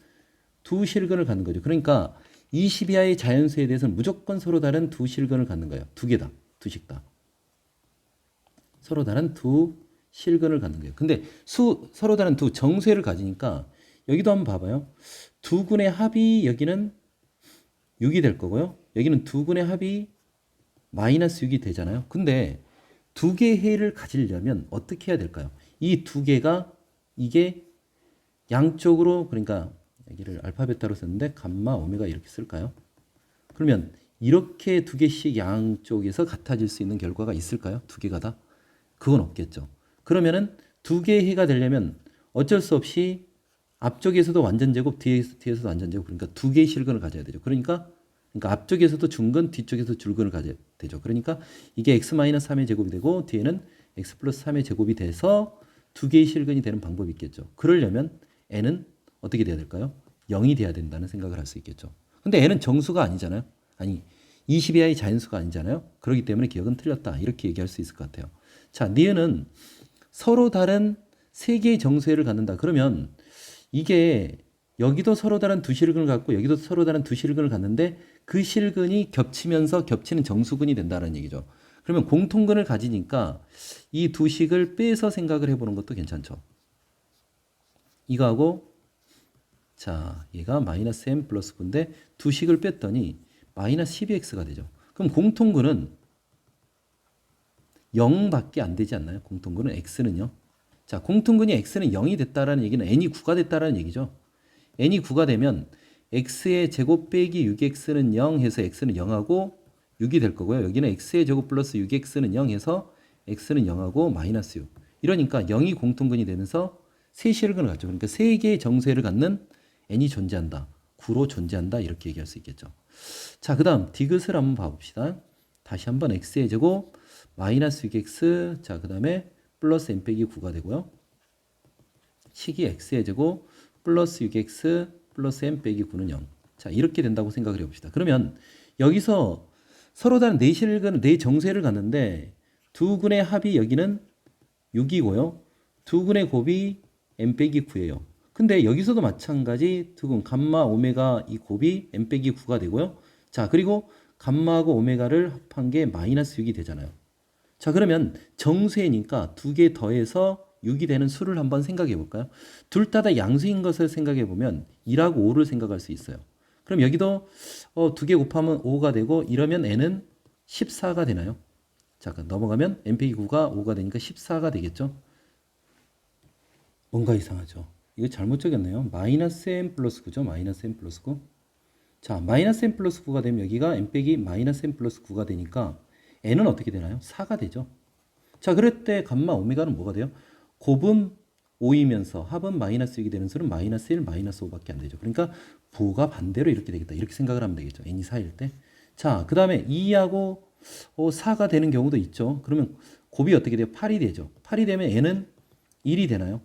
두 실근을 갖는 거죠. 그러니까 20 이하의 자연수에 대해서는 무조건 서로 다른 두 실근을 갖는 거예요. 두 개다. 두 식 다. 서로 다른 두 실근을 갖는 거예요. 근데 서로 다른 두 정수해를 가지니까 여기도 한번 봐봐요. 두 군의 합이 여기는 6이 될 거고요. 여기는 두 군의 합이 마이너스 6이 되잖아요. 근데 두 개의 해를 가지려면 어떻게 해야 될까요? 이 두 개가 이게 양쪽으로 그러니까 여기를 알파 베타로 썼는데 감마 오메가 이렇게 쓸까요? 그러면 이렇게 두 개씩 양쪽에서 같아질 수 있는 결과가 있을까요? 두 개가 다? 그건 없겠죠. 그러면은 두 개의 해가 되려면 어쩔 수 없이 앞쪽에서도 완전 제곱, 뒤에서도 완전 제곱. 그러니까 두 개의 실근을 가져야 되죠. 그러니까 앞쪽에서도 중근, 뒤쪽에서도 줄근을 가져야 되죠. 그러니까 이게 x-3의 제곱이 되고 뒤에는 x 플러스 3의 제곱이 돼서 두 개의 실근이 되는 방법이 있겠죠. 그러려면 n은 어떻게 돼야 될까요? 0이 돼야 된다는 생각을 할 수 있겠죠. 근데 n은 정수가 아니잖아요. 20 이하의 자연수가 아니잖아요. 그렇기 때문에 기억은 틀렸다. 이렇게 얘기할 수 있을 것 같아요. 자, 니은은 서로 다른 세 개의 정수해를 갖는다. 그러면 이게 여기도 서로 다른 두 실근을 갖고 여기도 서로 다른 두 실근을 갖는데 그 실근이 겹치면서 겹치는 정수근이 된다는 얘기죠. 그러면 공통근을 가지니까 이 두 식을 빼서 생각을 해보는 것도 괜찮죠. 이거하고 자 얘가 마이너스 m 플러스 9인데 두 식을 뺐더니 마이너스 12x가 되죠. 그럼 공통근은 0밖에 안 되지 않나요? 공통근은 x는요. 자 공통근이 x는 0이 됐다라는 얘기는 n이 9가 됐다라는 얘기죠. n이 9가 되면 x의 제곱 빼기 6x는 0 해서 x는 0하고 6이 될 거고요. 여기는 x의 제곱 플러스 6x는 0 해서 x는 0하고 마이너스 6. 이러니까 0이 공통근이 되면서 세 실근을 갖죠. 그러니까 세 개의 정수해를 갖는 n이 존재한다. 9로 존재한다. 이렇게 얘기할 수 있겠죠. 자, 그 다음 디귿을 한번 봐봅시다. 다시 한번 x의 제곱 마이너스 6x 자, 그 다음에 플러스 n 빼기 9가 되고요. 식이 x의 제곱 플러스 6x 플러스 n 빼기 9는 0. 자, 이렇게 된다고 생각을 해봅시다. 그러면 여기서 서로 다른 네 정세를 갖는데 두 근의 합이 여기는 6이고요. 두 근의 곱이 n 빼기 9예요. 근데 여기서도 마찬가지 두 근 감마 오메가 이 곱이 n 빼기 9가 되고요. 자, 그리고 감마하고 오메가를 합한 게 마이너스 6이 되잖아요. 자, 그러면 정수니까 두 개 더해서 6이 되는 수를 한번 생각해 볼까요? 둘 다 양수인 것을 생각해 보면 2하고 5를 생각할 수 있어요. 그럼 여기도 두 개 곱하면 5가 되고 이러면 n은 14가 되나요? 자, 넘어가면 n 빼기 9가 5가 되니까 14가 되겠죠? 뭔가 이상하죠? 이거 잘못 적였네요. 마이너스 n 플러스 9죠? 마이너스 n 플러스 9. 자, 마이너스 n 플러스 9가 되면 여기가 n 빼기 마이너스 n 플러스 9가 되니까 n은 어떻게 되나요? 4가 되죠. 자, 그럴 때 감마 오메가는 뭐가 돼요? 곱은 5이면서 합은 마이너스 6이 되는 수는 마이너스 1, 마이너스 5밖에 안 되죠. 그러니까 부호가 반대로 이렇게 되겠다. 이렇게 생각을 하면 되겠죠. n이 4일 때. 자, 그 다음에 2하고 4가 되는 경우도 있죠. 그러면 곱이 어떻게 돼요? 8이 되죠. 8이 되면 n은 1이 되나요?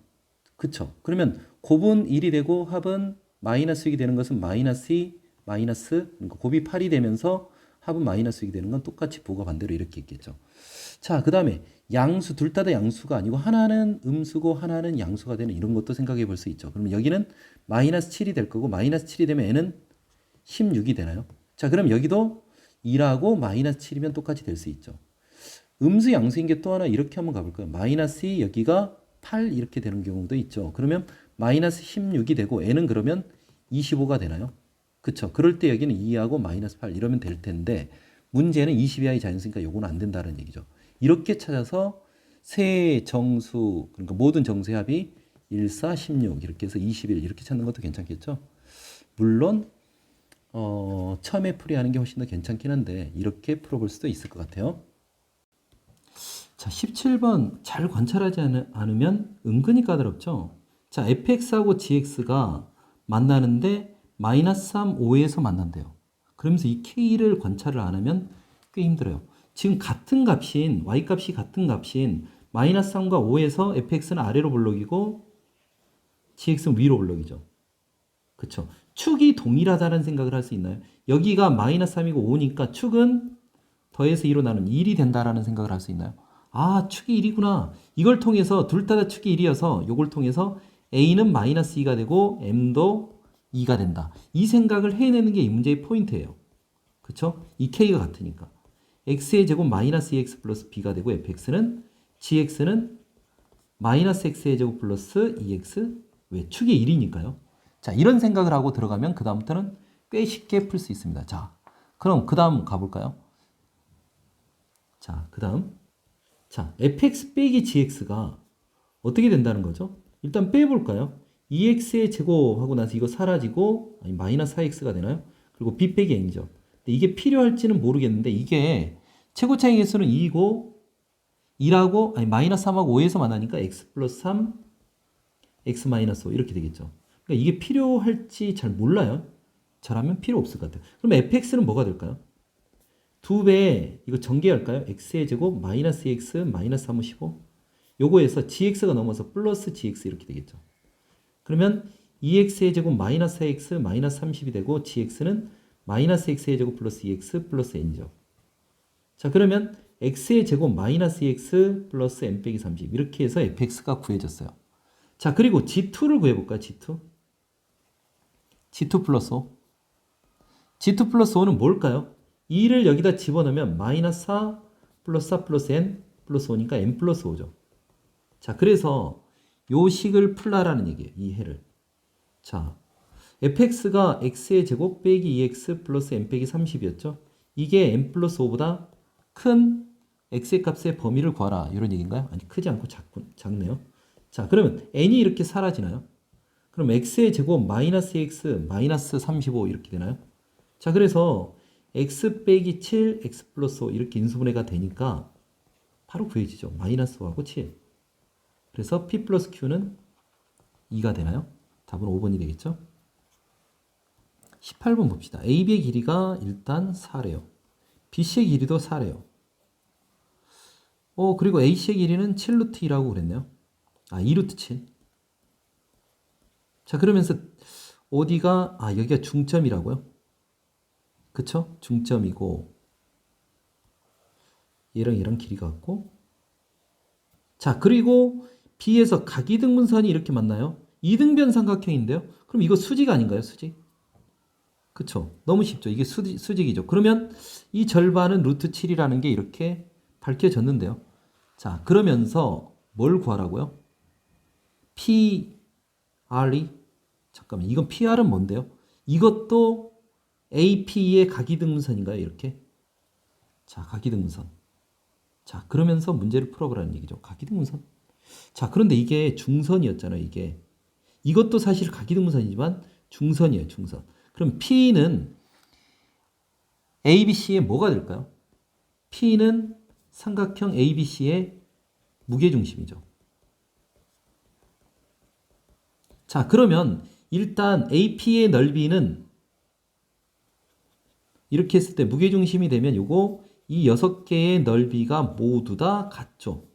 그쵸. 그러면 곱은 1이 되고 합은 마이너스 6이 되는 것은 마이너스 2, 마이너스, 그러니까 곱이 8이 되면서 합은 마이너스 6이 되는 건 똑같이 부호가 반대로 이렇게 있겠죠. 자, 그 다음에 양수, 둘 다 양수가 아니고 하나는 음수고 하나는 양수가 되는 이런 것도 생각해 볼 수 있죠. 그러면 여기는 마이너스 7이 될 거고 마이너스 7이 되면 n은 16이 되나요? 자, 그럼 여기도 2라고 마이너스 7이면 똑같이 될 수 있죠. 음수 양수인 게 또 하나 이렇게 한번 가볼까요? 마이너스 2 여기가 8 이렇게 되는 경우도 있죠. 그러면 마이너스 16이 되고 n은 그러면 25가 되나요? 그쵸. 그럴 때 여기는 2하고 마이너스 8 이러면 될 텐데 문제는 20 이하의 자연수니까 요거는 안 된다는 얘기죠. 이렇게 찾아서 세 정수, 그러니까 모든 정수의 합이 1, 4, 16 이렇게 해서 21 이렇게 찾는 것도 괜찮겠죠. 물론 처음에 풀이하는 게 훨씬 더 괜찮긴 한데 이렇게 풀어볼 수도 있을 것 같아요. 자, 17번 잘 관찰하지 않으면 은근히 까다롭죠. 자, fx하고 gx가 만나는데 마이너스 3, 5에서 만난대요. 그러면서 이 k를 관찰을 안 하면 꽤 힘들어요. 지금 같은 값인 y값이 같은 값인 마이너스 3과 5에서 fx는 아래로 볼록이고 gx는 위로 볼록이죠. 그쵸? 축이 동일하다는 생각을 할 수 있나요? 여기가 마이너스 3이고 5니까 축은 더해서 2로 나눈 1이 된다라는 생각을 할 수 있나요? 아, 축이 1이구나. 이걸 통해서 둘 다 축이 1이어서 이걸 통해서 a는 마이너스 2가 되고 m도 2가 된다. 이 생각을 해내는 게 이 문제의 포인트예요. 그쵸? 이 k가 같으니까. x의 제곱 마이너스 2x 플러스 b가 되고 fx는 gx는 마이너스 x의 제곱 플러스 2x 왜? 축이 1이니까요. 자, 이런 생각을 하고 들어가면 그 다음부터는 꽤 쉽게 풀 수 있습니다. 자, 그럼 그 다음 가볼까요? 자, 그 다음. 자, fx 빼기 gx가 어떻게 된다는 거죠? 일단 빼볼까요? 2x의 제곱하고 나서 이거 사라지고 아니, 마이너스 4x가 되나요? 그리고 b 빼기 n이죠. 근데 이게 필요할지는 모르겠는데 이게 최고차의 개수는 2이고 2라고 아니 마이너스 3하고 5에서 만나니까 x 플러스 3, x 마이너스 5 이렇게 되겠죠. 그러니까 이게 필요할지 잘 몰라요. 잘하면 필요 없을 것 같아요. 그럼 fx는 뭐가 될까요? 2배 이거 전개할까요? x의 제곱 마이너스 2x 마이너스 3은 15 요거에서 gx가 넘어서 플러스 gx 이렇게 되겠죠. 그러면 2x의 제곱 마이너스 4x 마이너스 30이 되고 gx는 마이너스 x의 제곱 플러스 2x 플러스 n이죠. 자, 그러면 x의 제곱 마이너스 2x 플러스 n 빼기 30 이렇게 해서 fx가 구해졌어요. 자, 그리고 g2를 구해볼까요? g2 플러스 5 g2 플러스 5는 뭘까요? 2를 여기다 집어넣으면 마이너스 4 플러스 4 플러스 n 플러스 5니까 n 플러스 5죠. 자, 그래서 요 식을 풀라라는 얘기예요. 이 해를. 자, fx가 x의 제곱 빼기 2x 플러스 n 빼기 30이었죠. 이게 n 플러스 5보다 큰 x의 값의 범위를 구하라. 이런 얘기인가요? 아니, 크지 않고 작네요. 자, 그러면 n이 이렇게 사라지나요? 그럼 x의 제곱 마이너스 x 마이너스 35 이렇게 되나요? 자, 그래서 x 빼기 7, x 플러스 5 이렇게 인수분해가 되니까 바로 구해지죠. 마이너스 5하고 7. 그래서 p 플러스 q는 2가 되나요? 답은 5번이 되겠죠? 18번 봅시다. AB의 길이가 일단 4래요. BC의 길이도 4래요. 그리고 AC의 길이는 7루트 2라고 그랬네요. 아, 2루트 7. 자, 그러면서 어디가, 여기가 중점이라고요? 그쵸? 중점이고 얘랑 길이가 같고 자 그리고 B에서 각이등분선이 이렇게 만나요. 이등변 삼각형인데요. 그럼 이거 수직 아닌가요? 수직? 그쵸? 너무 쉽죠? 이게 수직이죠. 그러면 이 절반은 루트 7이라는 게 이렇게 밝혀졌는데요. 자 그러면서 뭘 구하라고요? PR이 잠깐만 이건 PR은 뭔데요? 이것도 AP의 각이등분선인가요? 이렇게 자 각이등분선 자 그러면서 문제를 풀어보라는 얘기죠. 각이등분선 자 그런데 이게 중선이었잖아요. 이것도 사실 각이등분선이지만 중선이에요. 중선 그럼 P는 ABC의 뭐가 될까요? P는 삼각형 ABC의 무게중심이죠. 자 그러면 일단 AP의 넓이는 이렇게 했을 때 무게중심이 되면 요거 이 6개의 넓이가 모두 다 같죠.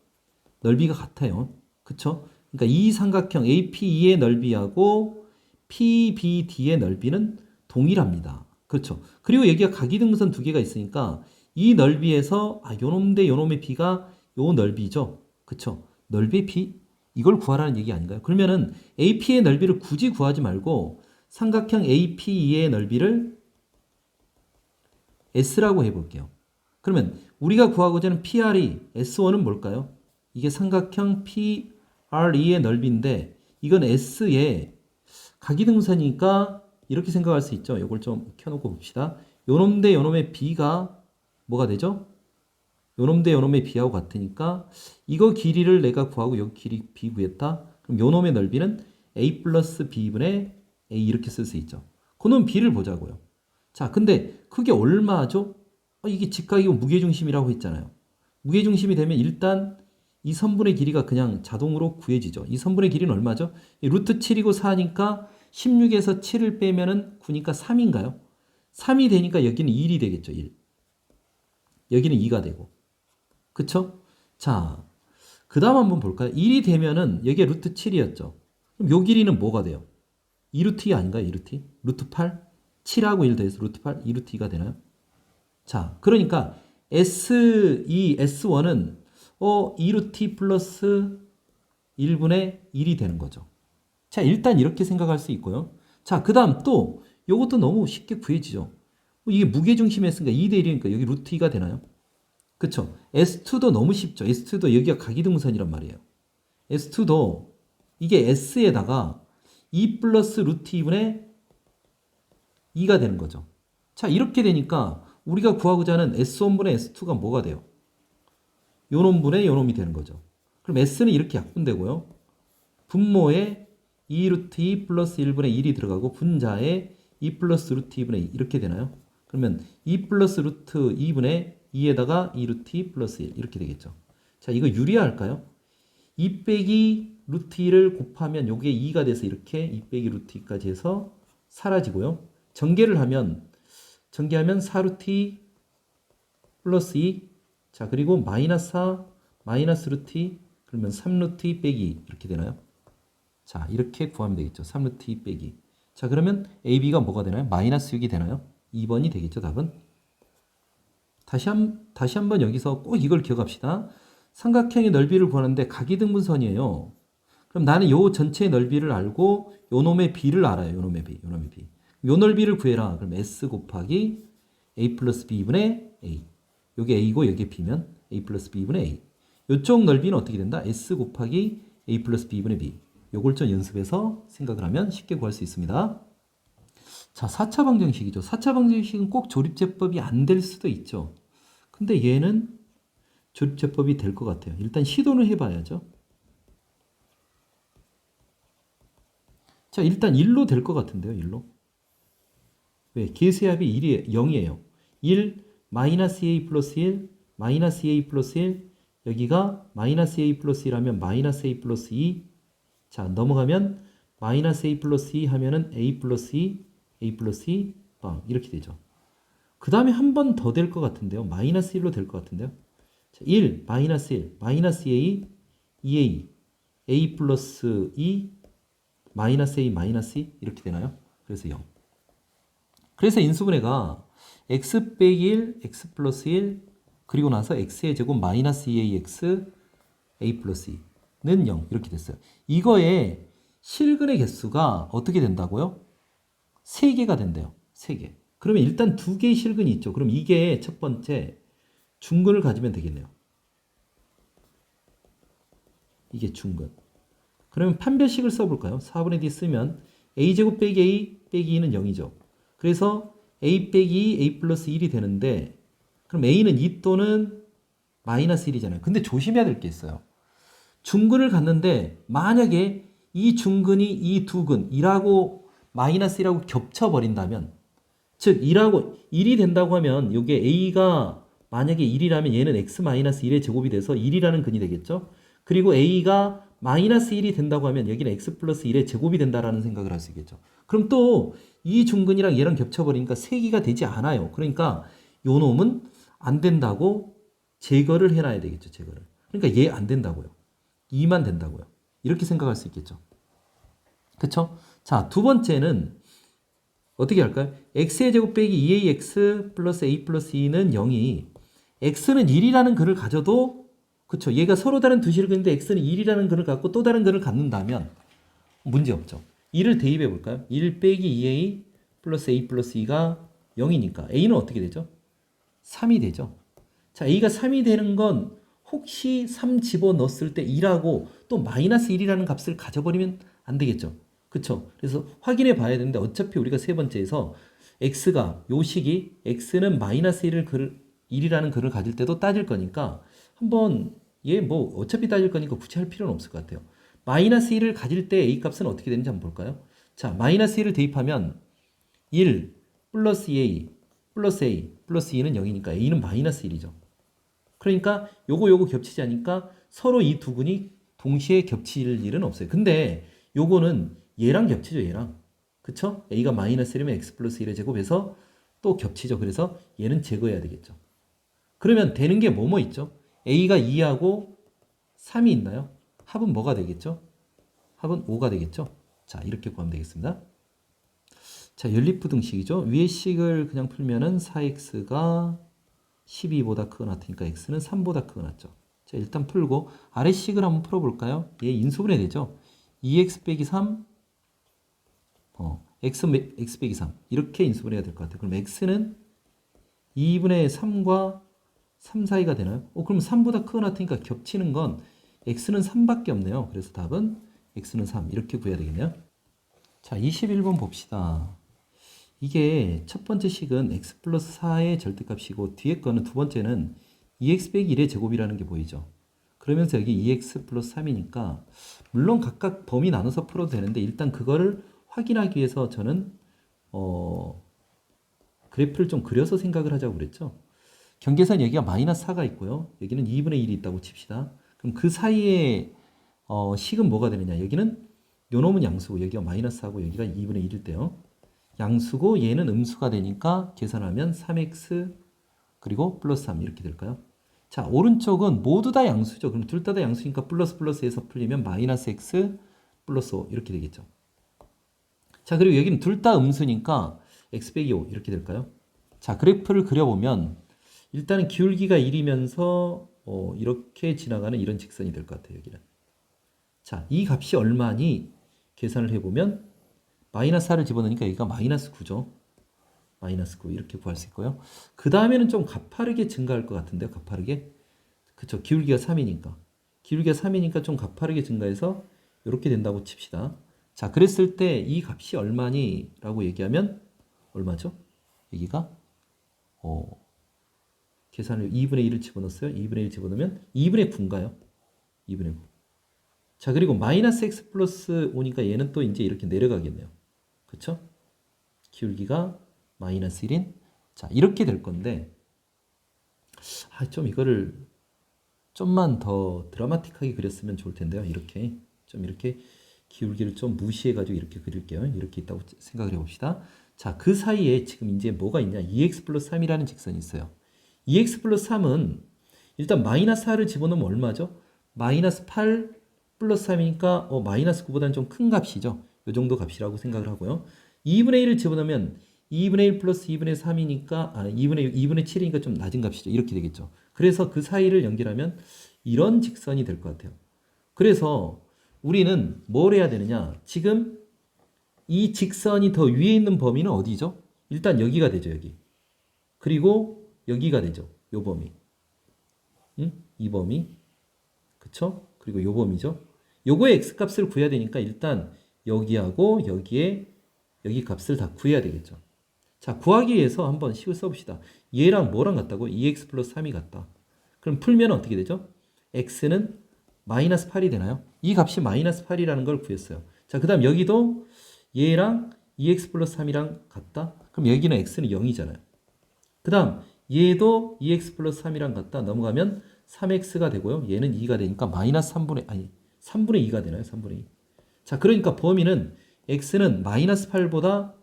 넓이가 같아요. 그쵸? 그러니까 이 삼각형 APE의 넓이하고 PBD의 넓이는 동일합니다. 그렇죠? 그리고 여기가 각이등분선 두 개가 있으니까 이 넓이에서 요놈 대 요놈의 B가 요 넓이죠. 그쵸? 넓이의 B? 이걸 구하라는 얘기 아닌가요? 그러면은 AP의 넓이를 굳이 구하지 말고 삼각형 APE의 넓이를 S라고 해볼게요. 그러면 우리가 구하고자 하는 PR이 S1은 뭘까요? 이게 삼각형 PRE의 넓이인데 이건 S의 각이등분선이니까 이렇게 생각할 수 있죠. 이걸 좀 켜놓고 봅시다. 요놈 대 요놈의 B가 뭐가 되죠? 요놈 대 요놈의 B하고 같으니까 이거 길이를 내가 구하고 여기 길이 B 구했다. 그럼 요놈의 넓이는 A 플러스 B분의 A 이렇게 쓸 수 있죠. 그놈 B를 보자고요. 자, 근데 그게 얼마죠? 이게 직각이고 무게중심이라고 했잖아요. 무게중심이 되면 일단 이 선분의 길이가 그냥 자동으로 구해지죠. 이 선분의 길이는 얼마죠? 루트 7이고 4니까 16에서 7을 빼면은 9니까 3인가요? 3이 되니까 여기는 1이 되겠죠. 1. 여기는 2가 되고. 그쵸? 자, 그 다음 한번 볼까요? 1이 되면은 여기가 루트 7이었죠. 그럼 요 길이는 뭐가 돼요? 2루트 2 아닌가요? 2루트 2? 루트 8? 7하고 1 더해서 루트 8? 2루트 2가 되나요? 자, 그러니까 S2, S1은 2루트 2 플러스 1분의 1이 되는 거죠. 자, 일단 이렇게 생각할 수 있고요. 자, 그 다음 또 이것도 너무 쉽게 구해지죠. 이게 무게중심이었으니까 2대 1이니까 여기 루트 2가 되나요? 그쵸? S2도 너무 쉽죠. S2도 여기가 각이등분선이란 말이에요. S2도 이게 S에다가 2 플러스 루트 2분의 2가 되는 거죠. 자, 이렇게 되니까 우리가 구하고자 하는 S1분의 S2가 뭐가 돼요? 요놈분의 요놈이 되는 거죠. 그럼 S는 이렇게 약분되고요. 분모에 2 루트 2 플러스 1분의 1이 들어가고 분자에 2 플러스 루트 2분의 2 이렇게 되나요? 그러면 2 플러스 루트 2분의 2에다가 2 루트 2 플러스 1 이렇게 되겠죠. 자, 이거 유리할까요? 2 빼기 루트 2를 곱하면 요게 2가 돼서 이렇게 2 빼기 루트 2까지 해서 사라지고요. 전개하면 4 루트 2 플러스 2 자, 그리고 마이너스 4 마이너스 루트 2 그러면 3 루트 2 빼기 2 이렇게 되나요? 자, 이렇게 구하면 되겠죠. 3 루트 2 빼기. 자, 그러면 AB가 뭐가 되나요? 마이너스 6이 되나요? 2번이 되겠죠, 답은? 다시 한번 여기서 꼭 이걸 기억합시다. 삼각형의 넓이를 구하는데 각이등분선이에요. 그럼 나는 요 전체의 넓이를 알고 요 놈의 B를 알아요. 요 놈의 B. 요 넓이를 구해라. 그럼 S 곱하기 A 플러스 B분의 A. 요게 A고 여기에 B면 A 플러스 B분의 A. 요쪽 넓이는 어떻게 된다? S 곱하기 A 플러스 B분의 B. 요걸 좀 연습해서 생각을 하면 쉽게 구할 수 있습니다. 자, 4차 방정식이죠. 4차 방정식은 꼭 조립제법이 안 될 수도 있죠. 근데 얘는 조립제법이 될 것 같아요. 일단 시도는 해봐야죠. 자, 일단 1로 될 것 같은데요. 1로. 왜? 계수합이 1이 0이에요. 1, 마이너스 A 플러스 1, 마이너스 A 플러스 1, 여기가 마이너스 A 플러스 1 하면 마이너스 A 플러스 2. 자, 넘어가면 마이너스 A 플러스 2 하면은 A 플러스 2, A 플러스 2, 빵. 이렇게 되죠. 그 다음에 한 번 더 될 것 같은데요. 마이너스 1로 될 것 같은데요. 자, 1, 마이너스 1, 마이너스 A, 2A, A 플러스 2, 마이너스 A, 마이너스 2 이렇게 되나요? 그래서 0. 그래서 인수분해가 x 빼기 1, x 플러스 1, 그리고 나서 x의 제곱 마이너스 2ax, a 플러스 2는 0 이렇게 됐어요. 이거의 실근의 개수가 어떻게 된다고요? 3개가 된대요. 3개. 그러면 일단 2개의 실근이 있죠. 그럼 이게 첫 번째 중근을 가지면 되겠네요. 이게 중근. 그러면 판별식을 써볼까요? 4분의 d 쓰면 a제곱 빼기 a 빼기 2는 0이죠. 그래서 a 빼기 2, a 플러스 1이 되는데 그럼 a는 2 또는 마이너스 1이잖아요. 근데 조심해야 될 게 있어요. 중근을 갖는데 만약에 이 중근이 이 두 근 1하고 마이너스 1하고 겹쳐버린다면 즉 1이 된다고 하면 이게 a가 만약에 1이라면 얘는 x 마이너스 1의 제곱이 돼서 1이라는 근이 되겠죠. 그리고 a가 마이너스 1이 된다고 하면 여기는 x 플러스 1의 제곱이 된다라는 생각을 할 수 있겠죠. 그럼 또 이 중근이랑 얘랑 겹쳐버리니까 세기가 되지 않아요. 그러니까 요 놈은 안 된다고 제거를 해놔야 되겠죠. 제거를. 그러니까 얘 안 된다고요. 2만 된다고요. 이렇게 생각할 수 있겠죠. 그쵸? 자, 두 번째는 어떻게 할까요? x의 제곱 빼기 2ax 플러스 a 플러스 2는 0이 x는 1이라는 글을 가져도 그쵸? 얘가 서로 다른 두 실근인데 x는 1이라는 글을 갖고 또 다른 글을 갖는다면 문제 없죠. 1을 대입해 볼까요? 1 빼기 2a 플러스 a 플러스 2가 0이니까 a는 어떻게 되죠? 3이 되죠. 자, a가 3이 되는 건 혹시 3 집어넣었을 때 2라고 또 마이너스 1이라는 값을 가져버리면 안 되겠죠. 그쵸? 그래서 확인해 봐야 되는데 어차피 우리가 세 번째에서 x가 요 식이 x는 마이너스 1이라는 글을 가질 때도 따질 거니까 한번 얘 뭐 어차피 따질 거니까 굳이 할 필요는 없을 것 같아요. 마이너스 1을 가질 때 a 값은 어떻게 되는지 한번 볼까요? 자, 마이너스 1을 대입하면 1 플러스 a 플러스 a 플러스 2는 0이니까 a는 마이너스 1이죠. 그러니까 요거 겹치지 않으니까 서로 이 두 근이 동시에 겹칠 일은 없어요. 근데 요거는 얘랑 겹치죠. 얘랑. 그쵸? a가 마이너스 1이면 x 플러스 1의 제곱해서 또 겹치죠. 그래서 얘는 제거해야 되겠죠. 그러면 되는 게 뭐뭐 있죠? a가 2하고 3이 있나요? 합은 뭐가 되겠죠? 합은 5가 되겠죠? 자, 이렇게 구하면 되겠습니다. 자, 연립부등식이죠. 위의 식을 그냥 풀면은 4x가 12보다 크거나 같으니까 x는 3보다 크거나 같죠. 자, 일단 풀고 아래 식을 한번 풀어볼까요? 얘 인수분해 되죠. 2x 빼기 3 x 빼기 3 이렇게 인수분해가 될 것 같아요. 그럼 x는 2분의 3과 3 사이가 되나요? 그럼 3보다 크거나 같으니까 겹치는 건 x는 3밖에 없네요. 그래서 답은 x는 3 이렇게 구해야 되겠네요. 자, 21번 봅시다. 이게 첫 번째 식은 x 플러스 4의 절대값이고 뒤에 거는 두 번째는 2x 빼기 1의 제곱이라는 게 보이죠. 그러면서 여기 2x 플러스 3이니까 물론 각각 범위 나눠서 풀어도 되는데 일단 그거를 확인하기 위해서 저는 그래프를 좀 그려서 생각을 하자고 그랬죠. 경계선 여기가 마이너스 4가 있고요. 여기는 2분의 1이 있다고 칩시다. 그럼 그 사이에 식은 뭐가 되느냐. 여기는 요 놈은 양수고 여기가 마이너스 4고 여기가 2분의 1일 때요. 양수고 얘는 음수가 되니까 계산하면 3x 그리고 플러스 3 이렇게 될까요? 자, 오른쪽은 모두 다 양수죠. 그럼 둘 다 양수니까 플러스 플러스에서 풀리면 마이너스 x 플러스 5 이렇게 되겠죠. 자, 그리고 여기는 둘 다 음수니까 x 빼기 5 이렇게 될까요? 자, 그래프를 그려보면 일단은 기울기가 1이면서 이렇게 지나가는 이런 직선이 될 것 같아요. 여기는. 자, 이 값이 얼마니 계산을 해보면 마이너스 4를 집어넣으니까 여기가 마이너스 9죠. 마이너스 9 이렇게 구할 수 있고요. 그 다음에는 좀 가파르게 증가할 것 같은데요. 가파르게. 그쵸. 기울기가 3이니까. 기울기가 3이니까 좀 가파르게 증가해서 이렇게 된다고 칩시다. 자, 그랬을 때 이 값이 얼마니? 라고 얘기하면 얼마죠? 여기가 계산을 2분의 1을 집어넣었어요. 2분의 1 집어넣으면 2분의 9인가요? 2분의 9. 자, 그리고 마이너스 x 플러스 5니까 얘는 또 이제 이렇게 내려가겠네요. 그쵸? 기울기가 마이너스 1인 자, 이렇게 될 건데 좀 이거를 좀만 더 드라마틱하게 그렸으면 좋을 텐데요. 이렇게 좀 이렇게 기울기를 좀 무시해 가지고 이렇게 그릴게요. 이렇게 있다고 생각을 해봅시다. 자, 그 사이에 지금 이제 뭐가 있냐? 2x 플러스 3이라는 직선이 있어요. 2x 플러스 3은 일단 마이너스 4를 집어넣으면 얼마죠? 마이너스 8 플러스 3이니까 마이너스 9보다는 좀 큰 값이죠. 이 정도 값이라고 생각을 하고요. 2분의 1을 집어넣으면 2분의 1 플러스 2분의 3이니까 2분의 7이니까 좀 낮은 값이죠. 이렇게 되겠죠. 그래서 그 사이를 연결하면 이런 직선이 될 것 같아요. 그래서 우리는 뭘 해야 되느냐? 지금 이 직선이 더 위에 있는 범위는 어디죠? 일단 여기가 되죠, 여기. 그리고 여기가 되죠, 요 범위. 응? 이 범위. 그쵸? 그리고 요 범위죠. 요거의 x값을 구해야 되니까 일단 여기하고 여기에 여기 값을 다 구해야 되겠죠. 자, 구하기 위해서 한번 식을 써봅시다. 얘랑 뭐랑 같다고? 2x 플러스 3이 같다. 그럼 풀면 어떻게 되죠? x는 마이너스 8이 되나요? 이 값이 마이너스 8이라는 걸 구했어요. 자, 그 다음 여기도 얘랑 2x 플러스 3이랑 같다? 그럼 여기는 x는 0이잖아요. 그 다음 얘도 2x 플러스 3이랑 같다. 넘어가면 3x가 되고요. 얘는 2가 되니까 마이너스 3분의 2가 되나요? 3분의 2. 자, 그러니까 범위는 x는 마이너스 8보다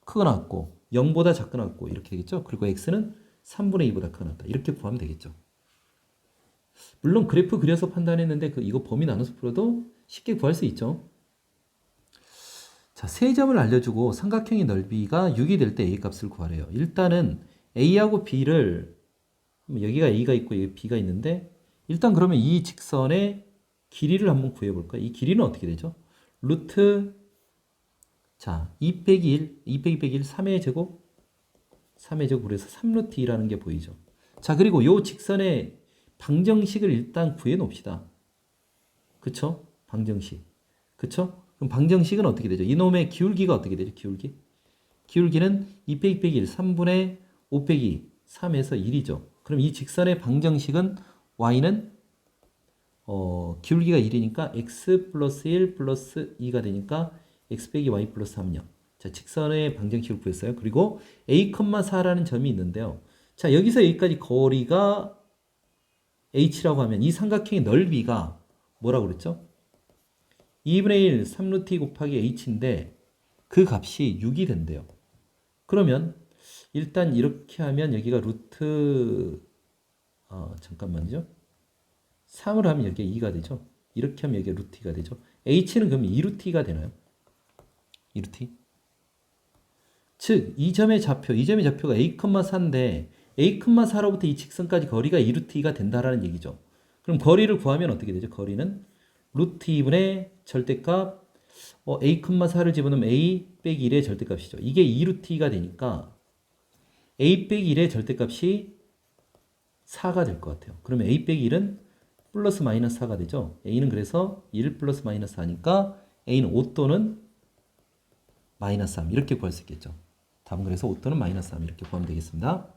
크거나 같고 0보다 작거나 같고 이렇게 되겠죠. 그리고 x는 3분의 2보다 크거나 같다. 이렇게 구하면 되겠죠. 물론 그래프 그려서 판단했는데 이거 범위 나눠서 풀어도 쉽게 구할 수 있죠. 자, 세 점을 알려주고 삼각형의 넓이가 6이 될 때 a 값을 구하래요. 일단은 a하고 b를 여기가 a가 있고 여기 b가 있는데 일단 그러면 이 직선의 길이를 한번 구해볼까요? 이 길이는 어떻게 되죠? 루트 자, 2 빼기 1, 2 빼기 1, 3의 제곱 3의 제곱 그래서 3루트 2라는 게 보이죠. 자, 그리고 요 직선의 방정식을 일단 구해 놓읍시다. 그쵸? 방정식. 그쵸? 그럼 방정식은 어떻게 되죠? 이놈의 기울기가 어떻게 되죠? 기울기? 기울기는 2 빼기 1, 3분의 5 빼기 3에서 1이죠. 그럼 이 직선의 방정식은 y는 기울기가 1이니까 x 플러스 1 플러스 2가 되니까 x 빼기 y 플러스 3요. 자, 직선의 방정식을 구했어요. 그리고 a, 4라는 점이 있는데요. 자, 여기서 여기까지 거리가 h라고 하면 이 삼각형의 넓이가 뭐라고 그랬죠? 2분의 1, 3루트 2 곱하기 h인데 그 값이 6이 된대요. 그러면 일단 이렇게 하면 여기가 루트 잠깐만요. 3을 하면 여기가 2가 되죠. 이렇게 하면 여기가 루트 2가 되죠. h는 그럼 2루트 2가 되나요? 2루트 2? 즉, 이 점의 좌표가 a, 4인데 a, 4로부터 이 직선까지 거리가 2루트 2가 된다라는 얘기죠. 그럼 거리를 구하면 어떻게 되죠? 거리는 루트 2분의 절대값 a, 4를 집어넣으면 a 빼기 1의 절대값이죠. 이게 2루트 2가 되니까 a 빼기 1의 절대값이 4가 될 것 같아요. 그러면 a 빼기 1은 플러스 마이너스 4가 되죠. a는 그래서 1 플러스 마이너스 4니까 a는 5 또는 마이너스 3 이렇게 구할 수 있겠죠. 답은 그래서 5 또는 마이너스 3 이렇게 구하면 되겠습니다.